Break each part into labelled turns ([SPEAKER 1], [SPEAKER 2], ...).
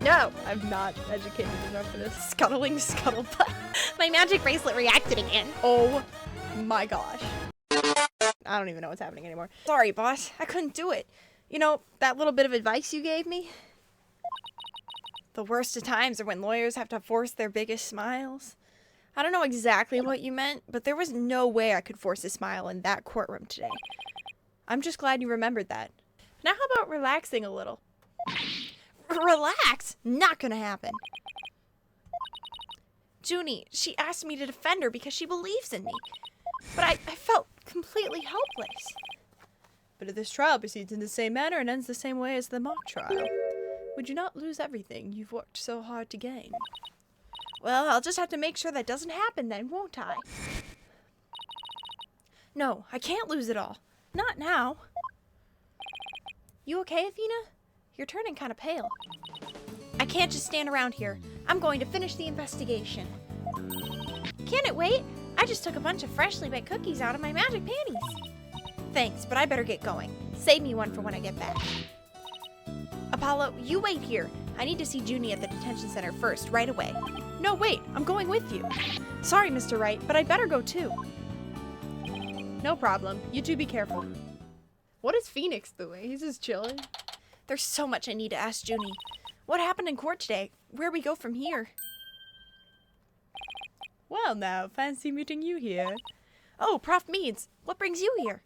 [SPEAKER 1] No, I'm not educated enough for this.
[SPEAKER 2] Scuttling scuttlebutt. My magic bracelet reacted again.
[SPEAKER 1] Oh my gosh. I don't even know what's happening anymore.
[SPEAKER 2] Sorry, boss. I couldn't do it.
[SPEAKER 1] You know, that little bit of advice you gave me?
[SPEAKER 2] The worst of times are when lawyers have to force their biggest smiles.
[SPEAKER 1] I don't know exactly what you meant, but there was no way I could force a smile in that courtroom today. I'm just glad you remembered that. Now how about relaxing a little?
[SPEAKER 2] Relax.
[SPEAKER 1] Not gonna happen.
[SPEAKER 2] Junie, she asked me to defend her because she believes in me. But I felt completely helpless.
[SPEAKER 1] But if this trial proceeds in the same manner and ends the same way as the mock trial, would you not lose everything you've worked so hard to gain?
[SPEAKER 2] Well, I'll just have to make sure that doesn't happen then, won't I? No, I can't lose it all. Not now. You okay, Athena? You're turning kind of pale. I can't just stand around here. I'm going to finish the investigation. Can it wait? I just took a bunch of freshly baked cookies out of my magic panties. Thanks, but I better get going. Save me one for when I get back. Apollo, you wait here. I need to see Junie at the detention center first, right away.
[SPEAKER 1] No, wait, I'm going with you.
[SPEAKER 2] Sorry, Mr. Wright, but I'd better go too.
[SPEAKER 1] No problem. You two be careful. What is Phoenix doing? He's just chilling.
[SPEAKER 2] There's so much I need to ask Junie. What happened in court today? Where we go from here?
[SPEAKER 1] Well now, fancy meeting you here.
[SPEAKER 2] Oh, Prof. Meads, what brings you here?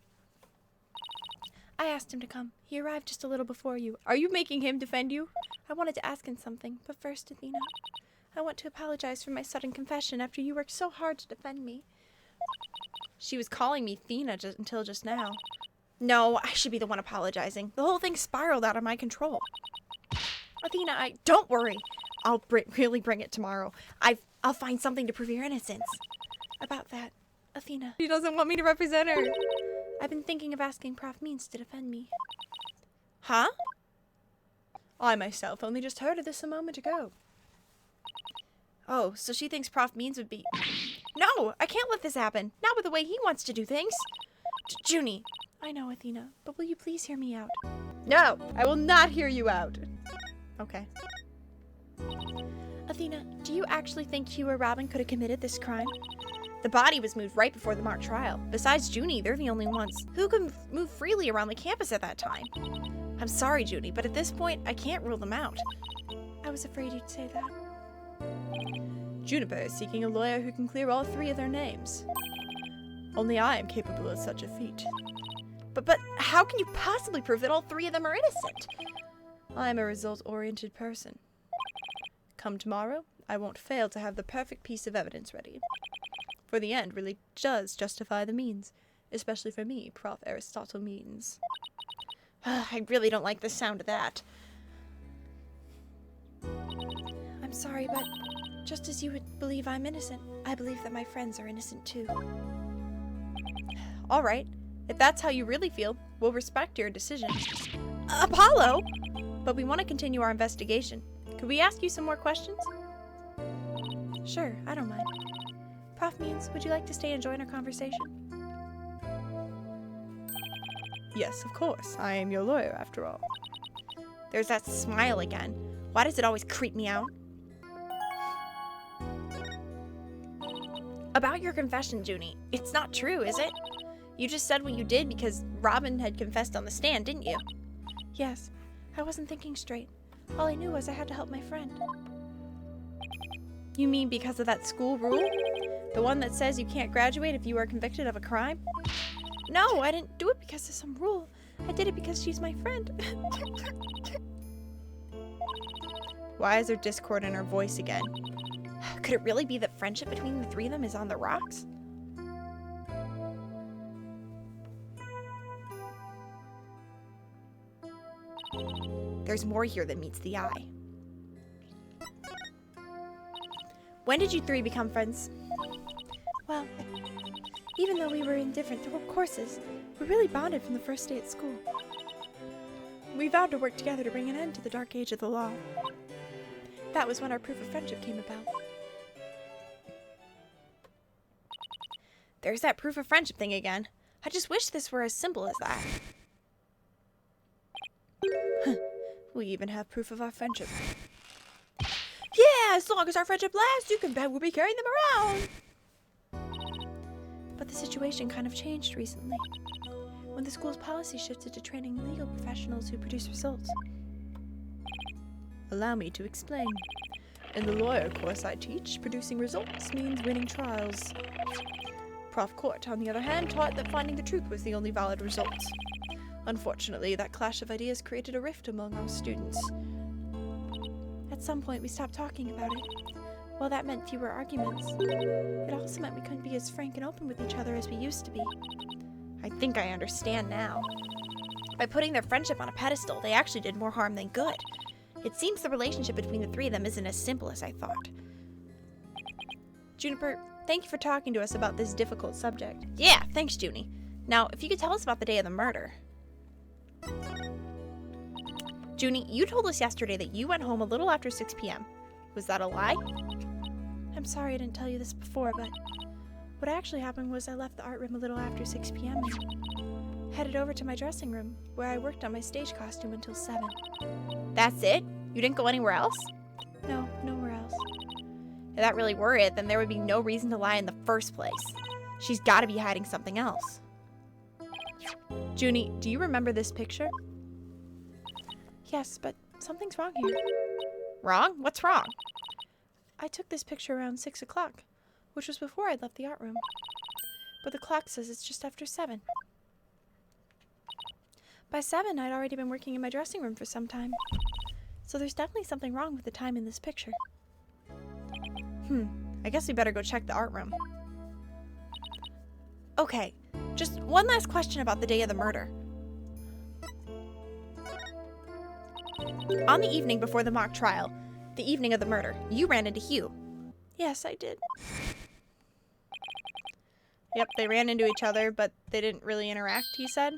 [SPEAKER 2] I asked him to come. He arrived just a little before you.
[SPEAKER 1] Are you making him defend you?
[SPEAKER 2] I wanted to ask him something, but first, Athena, I want to apologize for my sudden confession after you worked so hard to defend me.
[SPEAKER 1] She was calling me Thena until just now.
[SPEAKER 2] No, I should be the one apologizing. The whole thing spiraled out of my control. Athena, don't worry. I'll really bring it tomorrow. I'll find something to prove your innocence. About that, Athena.
[SPEAKER 1] She doesn't want me to represent her.
[SPEAKER 2] I've been thinking of asking Prof. Means to defend me. Huh?
[SPEAKER 1] I myself only just heard of this a moment ago.
[SPEAKER 2] Oh, so she thinks Prof. Means would be... No, I can't let this happen. Not with the way he wants to do things. Junie. I know, Athena, but will you please hear me out?
[SPEAKER 1] No, I will not hear you out. Okay.
[SPEAKER 2] Athena, do you actually think Hugh or Robin could have committed this crime? The body was moved right before the mock trial. Besides Junie, they're the only ones who could move freely around the campus at that time. I'm sorry, Junie, but at this point, I can't rule them out. I was afraid you'd say that.
[SPEAKER 1] Juniper is seeking a lawyer who can clear all three of their names. Only I am capable of such a feat.
[SPEAKER 2] But how can you possibly prove that all three of them are innocent?
[SPEAKER 1] I am a result-oriented person. Come tomorrow, I won't fail to have the perfect piece of evidence ready. For the end really does justify the means, especially for me, Prof. Aristotle Means.
[SPEAKER 2] I really don't like the sound of that. I'm sorry, but just as you would believe I'm innocent, I believe that my friends are innocent too.
[SPEAKER 1] All right. If that's how you really feel, we'll respect your decision.
[SPEAKER 2] Apollo!
[SPEAKER 1] But we want to continue our investigation. Could we ask you some more questions?
[SPEAKER 2] Sure, I don't mind. Prof. Means, would you like to stay and join our conversation?
[SPEAKER 1] Yes, of course. I am your lawyer, after all.
[SPEAKER 2] There's that smile again. Why does it always creep me out? About your confession, Junie, it's not true, is it? You just said what you did because Robin had confessed on the stand, didn't you? Yes, I wasn't thinking straight. All I knew was I had to help my friend.
[SPEAKER 1] You mean because of that school rule? The one that says you can't graduate if you are convicted of a crime?
[SPEAKER 2] No, I didn't do it because of some rule. I did it because she's my friend.
[SPEAKER 1] Why is there discord in her voice again?
[SPEAKER 2] Could it really be that friendship between the three of them is on the rocks? There's more here than meets the eye. When did you three become friends? Well, even though we were in different courses, we really bonded from the first day at school. We vowed to work together to bring an end to the dark age of the law. That was when our proof of friendship came about. There's that proof of friendship thing again. I just wish this were as simple as that.
[SPEAKER 1] We even have proof of our friendship.
[SPEAKER 2] As long as our friendship lasts, you can bet we'll be carrying them around.
[SPEAKER 1] But the situation kind of changed recently, when the school's policy shifted to training legal professionals who produce results. Allow me to explain. In the lawyer course I teach, producing results means winning trials. Prof. Court, on the other hand, taught that finding the truth was the only valid result. Unfortunately, that clash of ideas created a rift among our students. At some point, we stopped talking about it. While that meant fewer arguments, it also meant we couldn't be as frank and open with each other as we used to be.
[SPEAKER 2] I think I understand now. By putting their friendship on a pedestal, they actually did more harm than good. It seems the relationship between the three of them isn't as simple as I thought.
[SPEAKER 1] Juniper, thank you for talking to us about this difficult subject.
[SPEAKER 2] Yeah, thanks, Junie. Now, if you could tell us about the day of the murder. Junie, you told us yesterday that you went home a little after 6 p.m. Was that a lie?
[SPEAKER 1] I'm sorry I didn't tell you this before, but what actually happened was I left the art room a little after 6 p.m. and headed over to my dressing room, where I worked on my stage costume until 7.
[SPEAKER 2] That's it? You didn't go anywhere else?
[SPEAKER 1] No, nowhere else.
[SPEAKER 2] If that really were it, then there would be no reason to lie in the first place. She's got to be hiding something else.
[SPEAKER 1] Junie, do you remember this picture? Yes, but something's wrong here.
[SPEAKER 2] Wrong? What's wrong?
[SPEAKER 1] I took this picture around 6 o'clock, which was before I'd left the art room. But the clock says it's just after 7. By 7, I'd already been working in my dressing room for some time. So there's definitely something wrong with the time in this picture.
[SPEAKER 2] I guess we better go check the art room. Okay, just one last question about the day of the murder. On the evening before the mock trial, the evening of the murder, you ran into Hugh.
[SPEAKER 1] Yes, I did.
[SPEAKER 2] Yep, they ran into each other, but they didn't really interact, he said.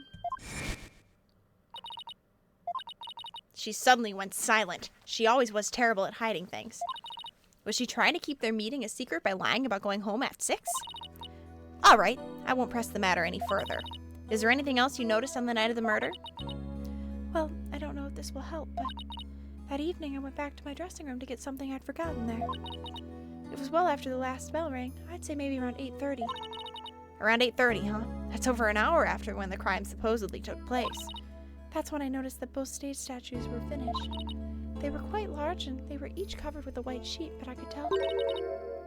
[SPEAKER 2] She suddenly went silent. She always was terrible at hiding things. Was she trying to keep their meeting a secret by lying about going home at 6? All right, I won't press the matter any further. Is there anything else you noticed on the night of the murder?
[SPEAKER 1] Well, I don't know if this will help, but that evening I went back to my dressing room to get something I'd forgotten there. It was well after the last bell rang. I'd say maybe around 8:30.
[SPEAKER 2] Around 8:30, huh? That's over an hour after when the crime supposedly took place.
[SPEAKER 1] That's when I noticed that both stage statues were finished. They were quite large and they were each covered with a white sheet, but I could tell.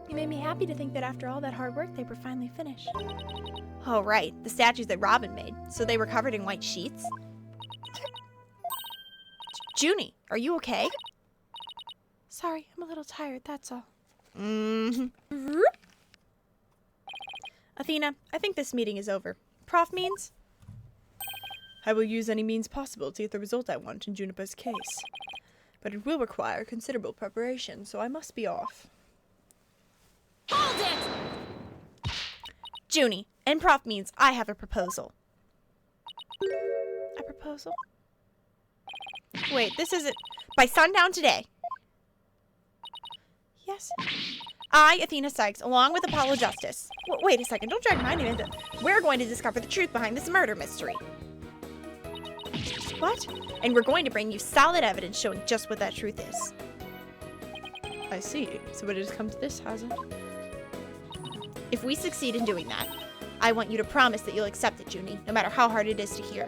[SPEAKER 1] It made me happy to think that after all that hard work, they were finally finished.
[SPEAKER 2] Oh, right. The statues that Robin made. So they were covered in white sheets? Junie, are you okay?
[SPEAKER 1] Sorry, I'm a little tired, that's all.
[SPEAKER 2] Athena, I think this meeting is over. Prof means?
[SPEAKER 1] I will use any means possible to get the result I want in Juniper's case. But it will require considerable preparation, so I must be off.
[SPEAKER 2] Hold it! Junie, and Prof means I have a proposal.
[SPEAKER 1] A proposal?
[SPEAKER 2] Wait, this isn't... By sundown today.
[SPEAKER 1] Yes.
[SPEAKER 2] I, Athena Sykes, along with Apollo Justice... wait a second, don't drag my name into... We're going to discover the truth behind this murder mystery.
[SPEAKER 1] What?
[SPEAKER 2] And we're going to bring you solid evidence showing just what that truth is.
[SPEAKER 1] I see. So it has come to this, has it?
[SPEAKER 2] If we succeed in doing that, I want you to promise that you'll accept it, Junie, no matter how hard it is to hear.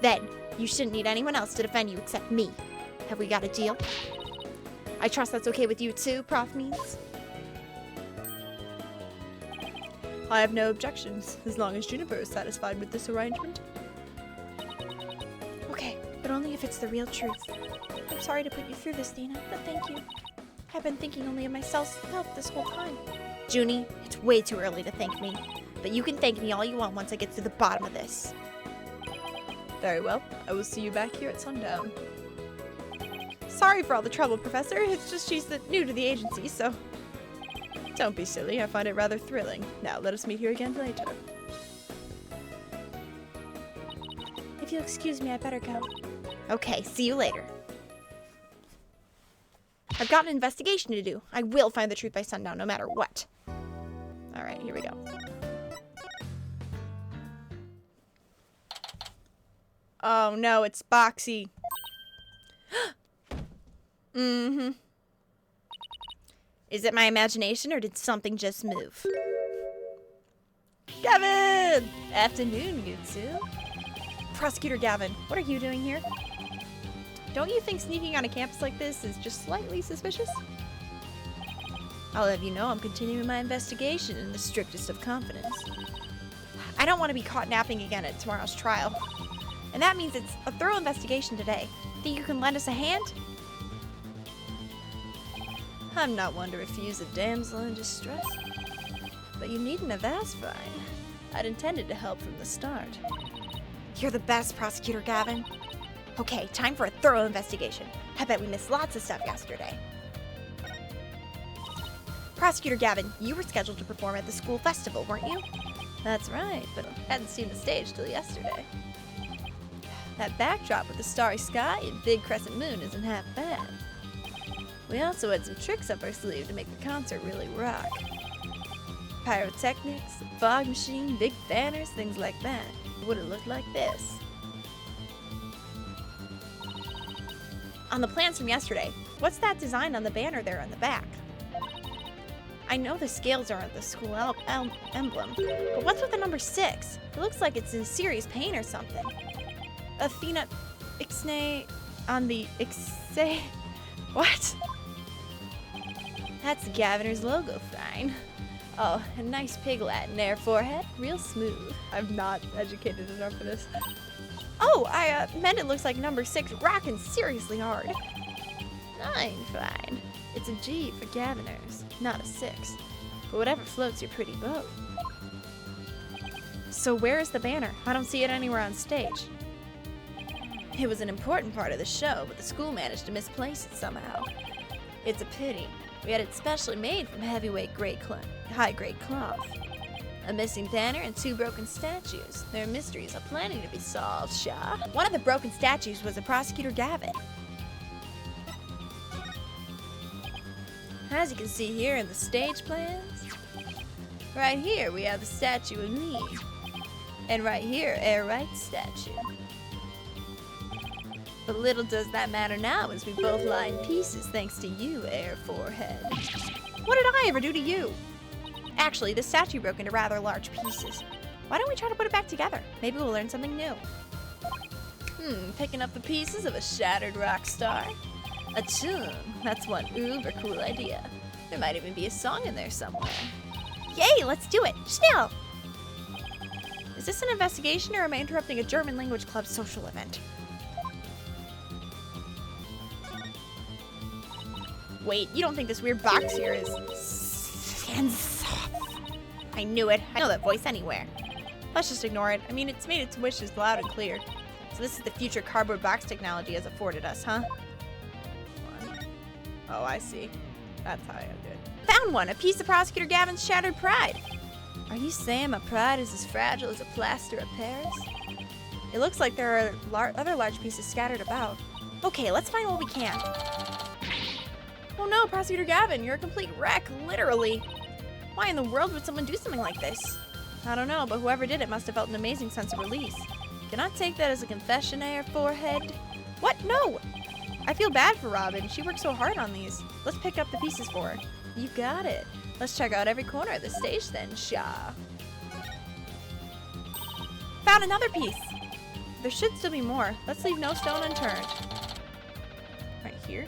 [SPEAKER 2] Then, you shouldn't need anyone else to defend you except me. Have we got a deal? I trust that's okay with you too, Prof means?
[SPEAKER 1] I have no objections, as long as Juniper is satisfied with this arrangement.
[SPEAKER 2] Okay, but only if it's the real truth.
[SPEAKER 1] I'm sorry to put you through this, Dina, but thank you. I've been thinking only of myself this whole time.
[SPEAKER 2] Junie, it's way too early to thank me, but you can thank me all you want once I get to the bottom of this.
[SPEAKER 1] Very well. I will see you back here at sundown.
[SPEAKER 2] Sorry for all the trouble, Professor. It's just she's new to the agency, so...
[SPEAKER 1] Don't be silly. I find it rather thrilling. Now, let us meet here again later. If you'll excuse me, I better go.
[SPEAKER 2] Okay, see you later. I've got an investigation to do. I will find the truth by sundown, no matter what. All right, here we go. Oh no, it's Boxy. Is it my imagination or did something just move?
[SPEAKER 1] Gavin! Afternoon, Yutsu.
[SPEAKER 2] Prosecutor Gavin, what are you doing here?
[SPEAKER 1] Don't you think sneaking on a campus like this is just slightly suspicious? I'll have you know I'm continuing my investigation in the strictest of confidence.
[SPEAKER 2] I don't want to be caught napping again at tomorrow's trial. And that means it's a thorough investigation today. Think you can lend us a hand?
[SPEAKER 1] I'm not one to refuse a damsel in distress. But you needn't have asked, fine. I'd intended to help from the start.
[SPEAKER 2] You're the best, Prosecutor Gavin. Okay, time for a thorough investigation. I bet we missed lots of stuff yesterday. Prosecutor Gavin, you were scheduled to perform at the school festival, weren't you?
[SPEAKER 1] That's right, but I hadn't seen the stage till yesterday. That backdrop with the starry sky and big crescent moon isn't half bad. We also had some tricks up our sleeve to make the concert really rock. Pyrotechnics, a fog machine, big banners, things like that. It would have looked like this.
[SPEAKER 2] On the plans from yesterday, what's that design on the banner there on the back? I know the scales are the school emblem, but what's with the number 6? It looks like it's in serious pain or something. Athena Ixnay on the Ixay. What?
[SPEAKER 1] That's the Governor's logo, fine. Oh, a nice pig Latin there, forehead, real smooth. I'm not educated enough for this.
[SPEAKER 2] Oh, I meant it looks like number 6 rocking seriously hard.
[SPEAKER 1] Fine. It's a G for Governors, not a 6. But whatever floats your pretty boat.
[SPEAKER 2] So where is the banner? I don't see it anywhere on stage.
[SPEAKER 1] It was an important part of the show, but the school managed to misplace it somehow. It's a pity. We had it specially made from heavyweight high-grade cloth. A missing banner and 2 broken statues. There are mysteries are planning to be solved, Shah.
[SPEAKER 2] One of the broken statues was a Prosecutor Gavin.
[SPEAKER 1] As you can see here in the stage plans, right here we have the statue of me. And right here, Air Wright's statue. But little does that matter now as we both lie in pieces thanks to you, Air Forehead.
[SPEAKER 2] What did I ever do to you? Actually, the statue broke into rather large pieces. Why don't we try to put it back together? Maybe we'll learn something new.
[SPEAKER 1] Picking up the pieces of a shattered rock star. A tune. That's one uber cool idea. There might even be a song in there somewhere.
[SPEAKER 2] Yay, let's do it! Schnell! Is this an investigation or am I interrupting a German language club social event? Wait, you don't think this weird box here is... I knew it. I know that voice anywhere. Let's just ignore it. I mean, it's made its wishes loud and clear. So this is the future cardboard box technology has afforded us, huh?
[SPEAKER 1] Oh, I see. That's how I do it.
[SPEAKER 2] Found one! A piece of Prosecutor Gavin's shattered pride.
[SPEAKER 1] Are you saying my pride is as fragile as a plaster of Paris?
[SPEAKER 2] It looks like there are other large pieces scattered about. Okay, let's find what we can. Oh no, Prosecutor Gavin, you're a complete wreck, literally. Why in the world would someone do something like this? I don't know, but whoever did it must have felt an amazing sense of release.
[SPEAKER 1] Can I take that as a confession, Air Forehead?
[SPEAKER 2] What? No! I feel bad for Robin. She worked so hard on these. Let's pick up the pieces for her.
[SPEAKER 1] You got it. Let's check out every corner of the stage then, Shah.
[SPEAKER 2] Found another piece! There should still be more. Let's leave no stone unturned. Right here.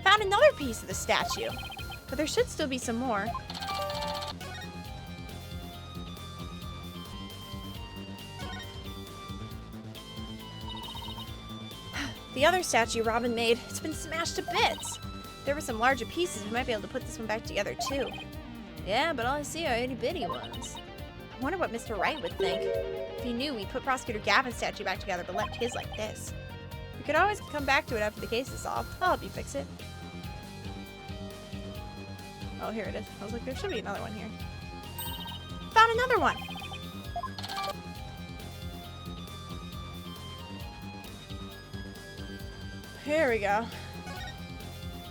[SPEAKER 2] Found another piece of the statue. But there should still be some more. The other statue Robin made, it's been smashed to bits. If there were some larger pieces, we might be able to put this one back together too.
[SPEAKER 1] Yeah, but all I see are itty-bitty ones.
[SPEAKER 2] I wonder what Mr. Wright would think. If he knew we put Prosecutor Gavin's statue back together but left his like this. We could always come back to it after the case is solved. I'll help you fix it. Oh, here it is. I was like, there should be another one here. Found another one! Here we go.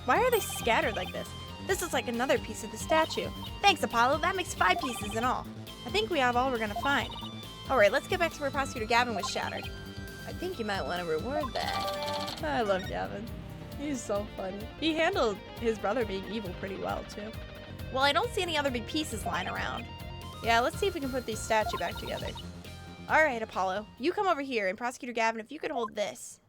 [SPEAKER 2] Why are they scattered like this? This is like another piece of the statue. Thanks, Apollo. That makes 5 pieces in all. I think we have all we're gonna find. Alright, let's get back to where Prosecutor Gavin was shattered.
[SPEAKER 1] I think you might want to reward that.
[SPEAKER 2] I love Gavin.
[SPEAKER 1] He's so funny. He handled his brother being evil pretty well, too.
[SPEAKER 2] Well, I don't see any other big pieces lying around.
[SPEAKER 1] Yeah, let's see if we can put these statues back together.
[SPEAKER 2] All right, Apollo. You come over here, and Prosecutor Gavin, if you could hold this.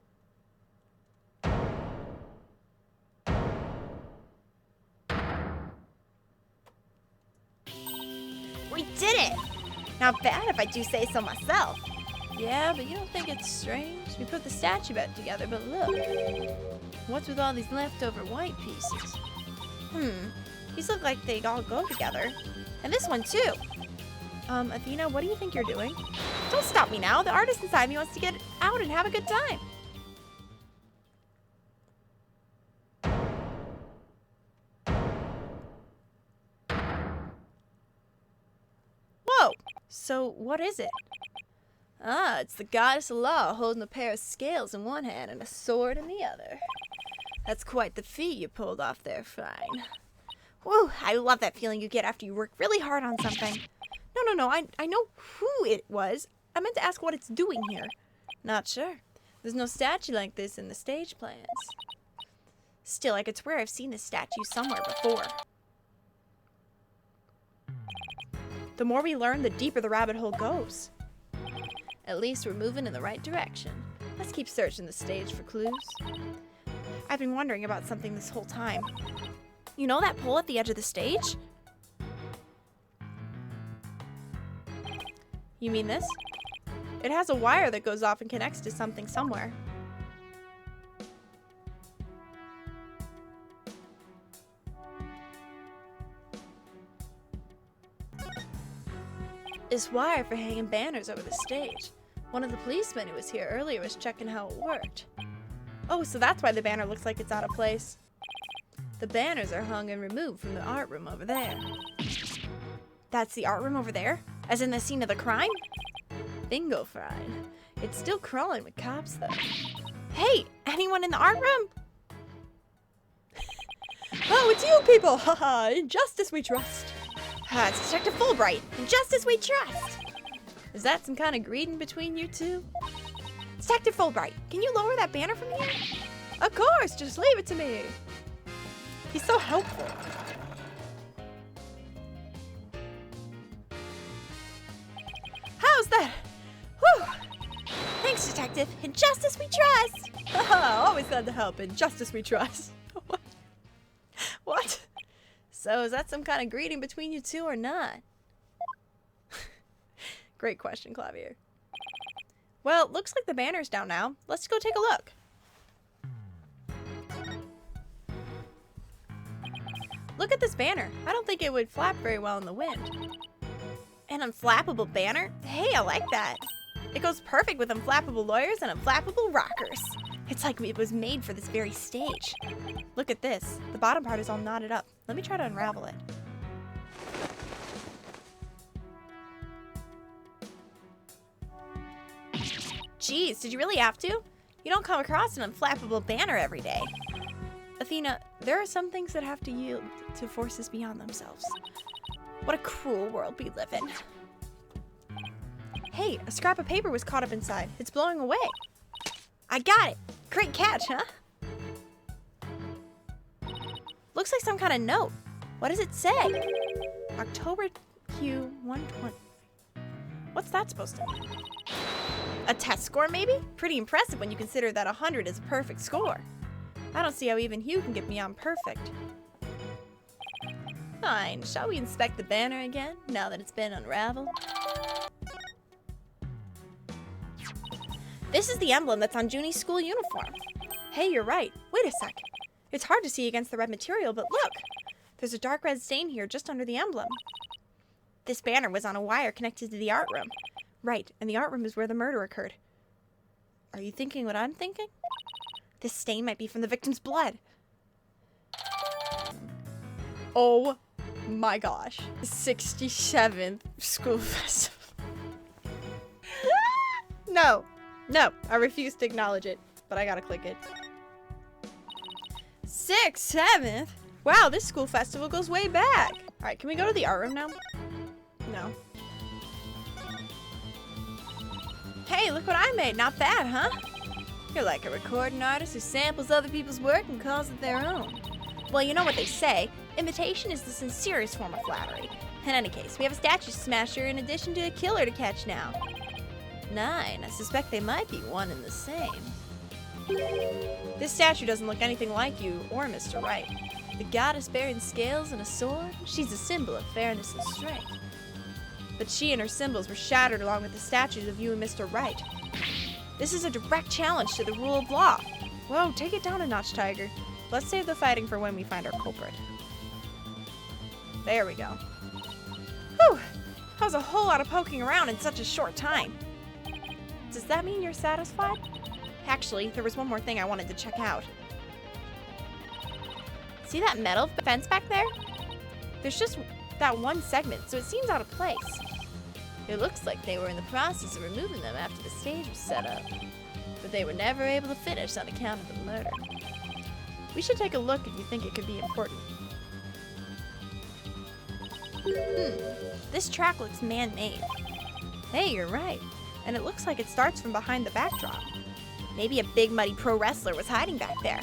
[SPEAKER 2] We did it! Not bad if I do say so myself.
[SPEAKER 1] Yeah, but you don't think it's strange? We put the statue back together, but look. What's with all these leftover white pieces?
[SPEAKER 2] These look like they all go together. And this one, too.
[SPEAKER 1] Athena, what do you think you're doing?
[SPEAKER 2] Don't stop me now. The artist inside me wants to get out and have a good time.
[SPEAKER 1] Whoa! So, what is it? Ah, it's the goddess of law holding a pair of scales in one hand and a sword in the other. That's quite the feat you pulled off there, Fine.
[SPEAKER 2] Whew, I love that feeling you get after you work really hard on something. No, I know who it was. I meant to ask what it's doing here.
[SPEAKER 1] Not sure. There's no statue like this in the stage plans.
[SPEAKER 2] Still, I could swear I've seen this statue somewhere before.
[SPEAKER 1] The more we learn, the deeper the rabbit hole goes. At least we're moving in the right direction. Let's keep searching the stage for clues.
[SPEAKER 2] I've been wondering about something this whole time. You know that pole at the edge of the stage?
[SPEAKER 1] You mean this? It has a wire that goes off and connects to something somewhere. This wire for hanging banners over the stage. One of the policemen who was here earlier was checking how it worked. Oh, so that's why the banner looks like it's out of place. The banners are hung and removed from the art room over there.
[SPEAKER 2] That's the art room over there? As in the scene of the crime?
[SPEAKER 1] Bingo, Fine. It's still crawling with cops, though.
[SPEAKER 2] Hey, anyone in the art room?
[SPEAKER 1] Oh, it's you people! Haha, in justice we trust.
[SPEAKER 2] It's Detective Fulbright. In justice we trust.
[SPEAKER 1] Is that some kind of greeting between you two?
[SPEAKER 2] Detective Fulbright, can you lower that banner from here?
[SPEAKER 1] Of course, just leave it to me. He's so helpful.
[SPEAKER 2] How's that? Whew! Thanks, Detective. In justice we trust.
[SPEAKER 1] Haha, always glad to help. In justice we trust. What? What? So is that some kind of greeting between you two or not? Great question, Clavier. Well, looks like the banner's down now. Let's go take a look. Look at this banner. I don't think it would flap very well in the wind.
[SPEAKER 2] An unflappable banner? Hey, I like that. It goes perfect with unflappable lawyers and unflappable rockers. It's like it was made for this very stage.
[SPEAKER 1] Look at this. The bottom part is all knotted up. Let me try to unravel it.
[SPEAKER 2] Geez, did you really have to? You don't come across an unflappable banner every day.
[SPEAKER 1] Athena, there are some things that have to yield to forces beyond themselves.
[SPEAKER 2] What a cruel world we live in.
[SPEAKER 1] Hey, a scrap of paper was caught up inside. It's blowing away.
[SPEAKER 2] I got it. Great catch, huh? Looks like some kind of note. What does it say?
[SPEAKER 1] October Q 120. What's that supposed to mean?
[SPEAKER 2] A test score, maybe?
[SPEAKER 1] Pretty impressive when you consider that 100 is a perfect score. I don't see how even Hugh can get beyond perfect. Fine, shall we inspect the banner again, now that it's been unraveled?
[SPEAKER 2] This is the emblem that's on Junie's school uniform.
[SPEAKER 1] Hey, you're right. Wait a sec. It's hard to see against the red material, but look! There's a dark red stain here just under the emblem.
[SPEAKER 2] This banner was on a wire connected to the art room.
[SPEAKER 1] Right, and the art room is where the murder occurred. Are you thinking what I'm thinking?
[SPEAKER 2] This stain might be from the victim's blood.
[SPEAKER 1] Oh my gosh. 67th School Festival. No, I refuse to acknowledge it, but I gotta click it. 6th, 7th? Wow, this school festival goes way back. All right, can we go to the art room now? No. Hey, look what I made. Not bad, huh? You're like a recording artist who samples other people's work and calls it their own.
[SPEAKER 2] Well, you know what they say. Imitation is the sincerest form of flattery. In any case, we have a statue smasher in addition to a killer to catch now.
[SPEAKER 1] 9. I suspect they might be one and the same. This statue doesn't look anything like you or Mr. Wright. The goddess bearing scales and a sword, she's a symbol of fairness and strength. But she and her symbols were shattered along with the statues of you and Mr. Wright. This is a direct challenge to the rule of law. Whoa, take it down a notch, Tiger. Let's save the fighting for when we find our culprit. There we go.
[SPEAKER 2] Whew! That was a whole lot of poking around in such a short time.
[SPEAKER 1] Does that mean you're satisfied? Actually, there was one more thing I wanted to check out.
[SPEAKER 2] See that metal fence back there?
[SPEAKER 1] There's just that one segment, so it seems out of place. It looks like they were in the process of removing them after the stage was set up, but they were never able to finish on account of the murder. We should take a look if you think it could be important.
[SPEAKER 2] This track looks man-made.
[SPEAKER 1] Hey, you're right. And it looks like it starts from behind the backdrop.
[SPEAKER 2] Maybe a big muddy pro wrestler was hiding back there.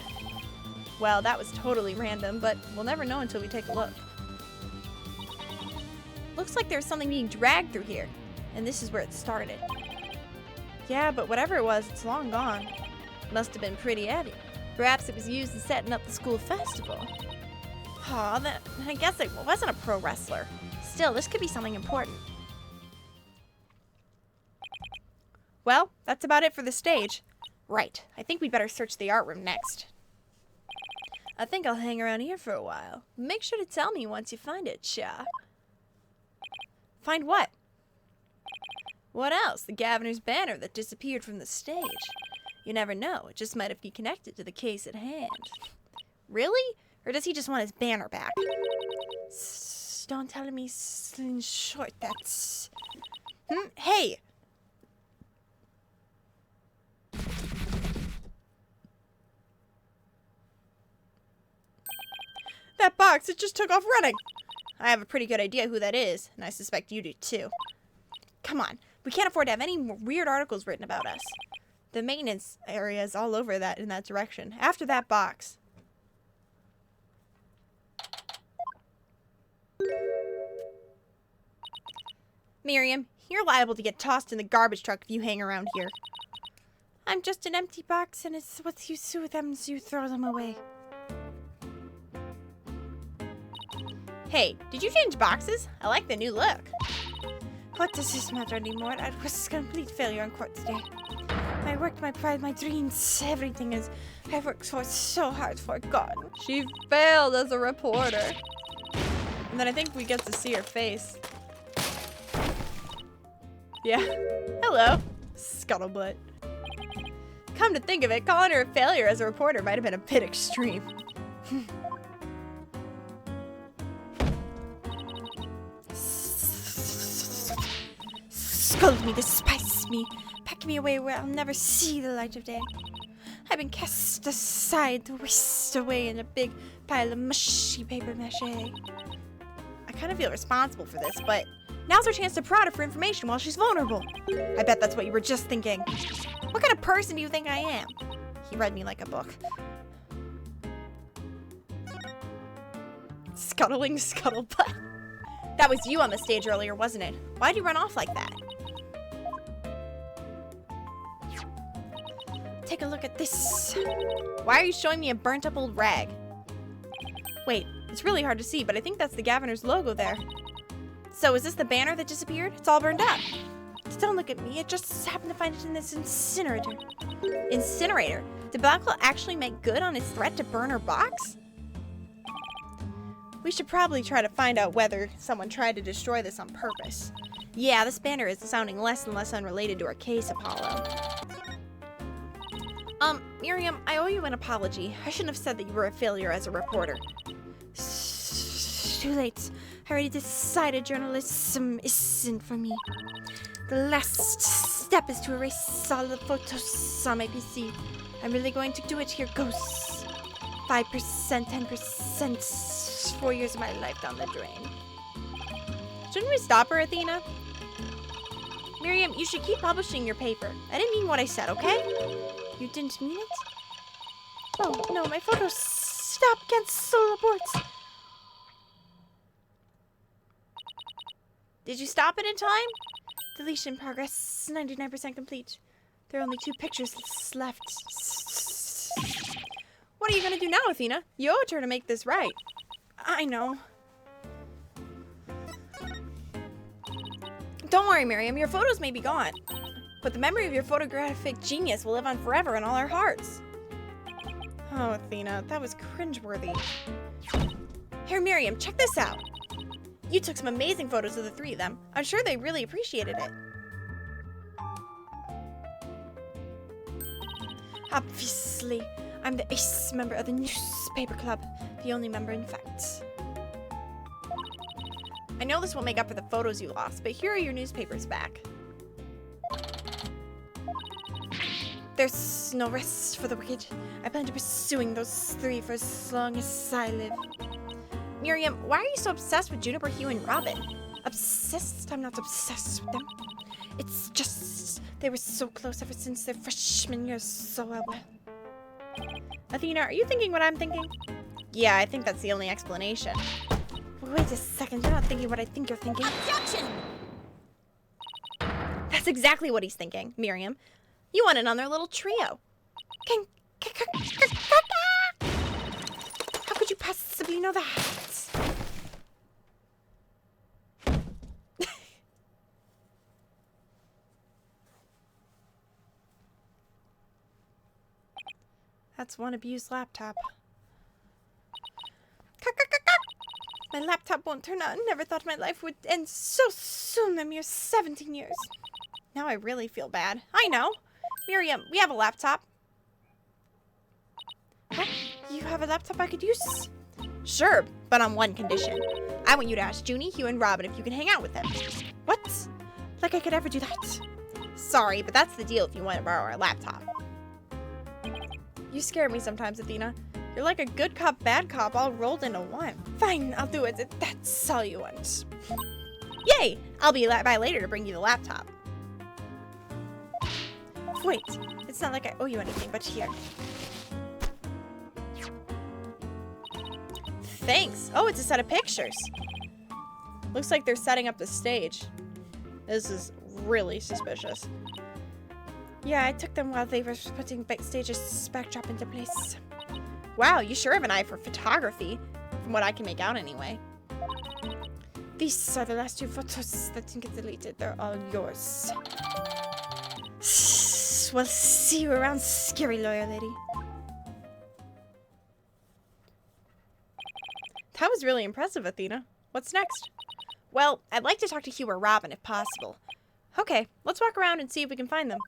[SPEAKER 1] Well, that was totally random, but we'll never know until we take a look. Looks like there's something being dragged through here, and this is where it started. Yeah, but whatever it was, it's long gone. Must have been pretty heavy. Perhaps it was used in setting up the school festival.
[SPEAKER 2] Aw, I guess it wasn't a pro wrestler. Still, this could be something important.
[SPEAKER 1] Well, that's about it for the stage.
[SPEAKER 2] Right. I think we'd better search the art room next.
[SPEAKER 1] I think I'll hang around here for a while. Make sure to tell me once you find it, Cha.
[SPEAKER 2] Find what?
[SPEAKER 1] What else? The governor's banner that disappeared from the stage. You never know. It just might have been connected to the case at hand.
[SPEAKER 2] Really? Or does he just want his banner back?
[SPEAKER 1] Don't tell me in short, that's...
[SPEAKER 2] Hey!
[SPEAKER 1] That box, it just took off running. I have a pretty good idea who that is, and I suspect you do too.
[SPEAKER 2] Come on, we can't afford to have any more weird articles written about us.
[SPEAKER 1] The maintenance area is all over that in that direction, after that box.
[SPEAKER 2] Miriam, you're liable to get tossed in the garbage truck if you hang around here.
[SPEAKER 1] I'm just an empty box, and it's what you do with them is you throw them away.
[SPEAKER 2] Hey, did you change boxes? I like the new look.
[SPEAKER 1] What does this matter anymore? That was a complete failure in court today. My work, my pride, my dreams, everything is... I worked so hard for gone. She failed as a reporter. And then I think we get to see her face. Yeah. Hello, scuttlebutt. Come to think of it, calling her a failure as a reporter might have been a bit extreme. Scold me, despise me, pack me away where I'll never see the light of day. I've been cast aside, whisked away in a big pile of mushy paper mache.
[SPEAKER 2] I kind of feel responsible for this, but now's our chance to prod her for information while she's vulnerable. I bet that's what you were just thinking. What kind of person do you think I am? He read me like a book.
[SPEAKER 1] Scuttling scuttlebutt.
[SPEAKER 2] That was you on the stage earlier, wasn't it? Why'd you run off like that?
[SPEAKER 1] Take a look at this.
[SPEAKER 2] Why are you showing me a burnt up old rag?
[SPEAKER 1] Wait, it's really hard to see, but I think that's the governor's logo there.
[SPEAKER 2] So is this the banner that disappeared? It's all burned up.
[SPEAKER 1] Don't look at me, I just happened to find it in this incinerator.
[SPEAKER 2] Incinerator? Did Blackwell actually make good on his threat to burn her box?
[SPEAKER 1] We should probably try to find out whether someone tried to destroy this on purpose.
[SPEAKER 2] Yeah, this banner is sounding less and less unrelated to our case, Apollo. Miriam, I owe you an apology. I shouldn't have said that you were a failure as a reporter.
[SPEAKER 1] Too late. I already decided journalism isn't for me. The last step is to erase all the photos on my PC. I'm really going to do it. Here goes. 5%, 10%, 4 years of my life down the drain.
[SPEAKER 2] Shouldn't we stop her, Athena? Miriam, you should keep publishing your paper. I didn't mean what I said, okay? You didn't mean it? Oh, no, my photos stop cancel aborts. Did you stop it in time? Deletion progress, 99% complete. There are only 2 pictures left.
[SPEAKER 1] What are you gonna do now, Athena? You owe it to her to make this right.
[SPEAKER 2] I know. Don't worry, Miriam. Your photos may be gone, but the memory of your photographic genius will live on forever in all our hearts.
[SPEAKER 1] Oh, Athena, that was cringeworthy.
[SPEAKER 2] Here, Miriam, check this out. You took some amazing photos of the 3 of them. I'm sure they really appreciated it. Obviously, I'm the ace member of the newspaper club. The only member, in fact. I know this won't make up for the photos you lost, but here are your newspapers back. There's no rest for the wicked. I plan to pursuing those 3 for as long as I live. Miriam, why are you so obsessed with Juniper, Hugh, and Robin? Obsessed? I'm not obsessed with them. It's just they were so close ever since their freshman years, so well.
[SPEAKER 1] Athena, are you thinking what I'm thinking?
[SPEAKER 2] Yeah, I think that's the only explanation. Wait a second, you're not thinking what I think you're thinking. Objection! That's exactly what he's thinking, Miriam. You want in on their little trio. How could you possibly know that?
[SPEAKER 1] That's one abused laptop.
[SPEAKER 2] My laptop won't turn on. Never thought my life would end so soon. A mere 17 years. Now I really feel bad. I know. Miriam, we have a laptop. What? You have a laptop I could use? Sure, but on one condition. I want you to ask Junie, Hugh, and Robin if you can hang out with them. What? Like I could ever do that? Sorry, but that's the deal if you want to borrow our laptop.
[SPEAKER 1] You scare me sometimes, Athena. You're like a good cop, bad cop all rolled into one.
[SPEAKER 2] Fine, I'll do it. That's all you want. Yay! I'll be by later to bring you the laptop. Wait, it's not like I owe you anything, but here. Thanks. Oh, it's a set of pictures.
[SPEAKER 1] Looks like they're setting up the stage. This is really suspicious.
[SPEAKER 2] Yeah, I took them while they were putting backstage's backdrop into place. Wow, you sure have an eye for photography, from what I can make out anyway. These are the last 2 photos that didn't get deleted. They're all yours. Well, see you around, scary lawyer lady.
[SPEAKER 1] That was really impressive, Athena. What's next?
[SPEAKER 2] Well, I'd like to talk to Hugh or Robin if possible.
[SPEAKER 1] Okay, let's walk around and see if we can find them.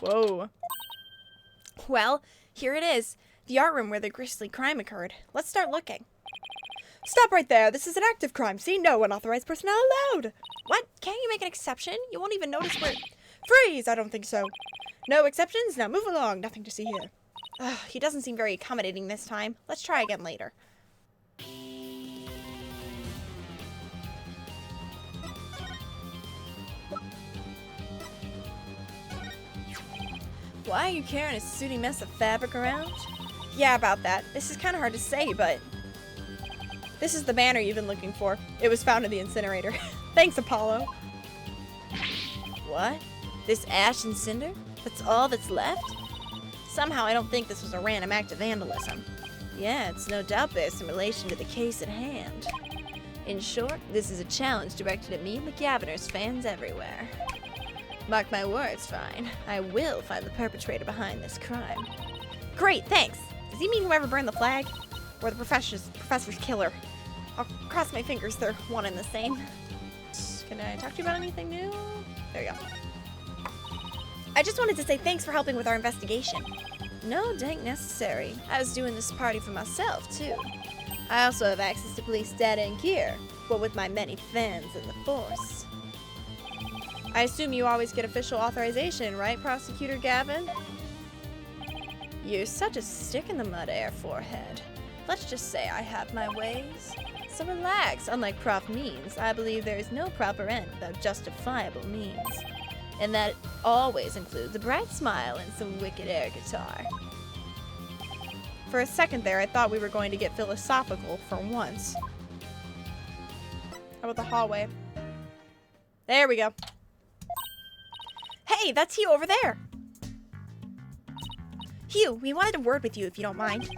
[SPEAKER 1] Whoa.
[SPEAKER 2] Well, here it is. The art room where the grisly crime occurred. Let's start looking.
[SPEAKER 1] Stop right there. This is an active crime scene. No unauthorized personnel allowed.
[SPEAKER 2] What? Can't you make an exception? You won't even notice where...
[SPEAKER 1] Freeze! I don't think so. No exceptions. Now move along. Nothing to see here.
[SPEAKER 2] Ugh, he doesn't seem very accommodating this time. Let's try again later.
[SPEAKER 1] Why are you carrying a sooty mess of fabric around?
[SPEAKER 2] Yeah, about that. This is kind of hard to say, but...
[SPEAKER 1] This is the banner you've been looking for. It was found in the incinerator. Thanks, Apollo.
[SPEAKER 2] What? This ash and cinder? That's all that's left? Somehow I don't think this was a random act of vandalism. Yeah, it's no doubt bears some relation to the case at hand. In short, this is a challenge directed at me and the Gaviners fans everywhere. Mark my words, Fine. I will find the perpetrator behind this crime. Great, thanks! Does he mean whoever burned the flag? Or the professor's killer? I'll cross my fingers they're one and the same.
[SPEAKER 1] Can I talk to you about anything new? There you go.
[SPEAKER 2] I just wanted to say thanks for helping with our investigation.
[SPEAKER 1] No dank necessary. I was doing this party for myself, too. I also have access to police data and gear, what with my many fans in the force. I assume you always get official authorization, right, Prosecutor Gavin? You're such a stick in the mud, Air Forehead. Let's just say I have my ways. So relax. Unlike Prof. Means, I believe there is no proper end without justifiable means. And that always includes a bright smile and some wicked air guitar. For a second there, I thought we were going to get philosophical for once. How about the hallway? There we go.
[SPEAKER 2] Hey, that's Hugh over there. Hugh, we wanted a word with you if you don't mind.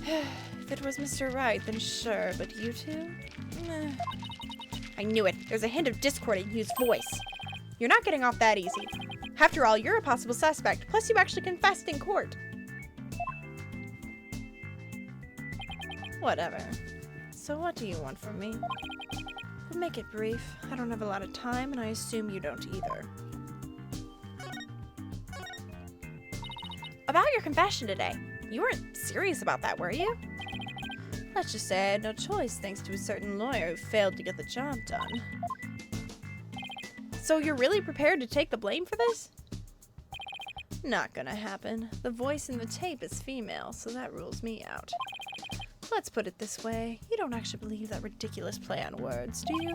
[SPEAKER 1] If it was Mr. Wright, then sure, but you two? Meh.
[SPEAKER 2] I knew it. There's a hint of discord in Hugh's voice. You're not getting off that easy. After all, you're a possible suspect, plus you actually confessed in court.
[SPEAKER 1] Whatever. So what do you want from me? We'll make it brief. I don't have a lot of time, and I assume you don't either.
[SPEAKER 2] About your confession today. You weren't serious about that, were you?
[SPEAKER 1] Let's just say I had no choice thanks to a certain lawyer who failed to get the job done.
[SPEAKER 2] So you're really prepared to take the blame for this?
[SPEAKER 1] Not gonna happen. The voice in the tape is female, so that rules me out. Let's put it this way. You don't actually believe that ridiculous play on words, do you?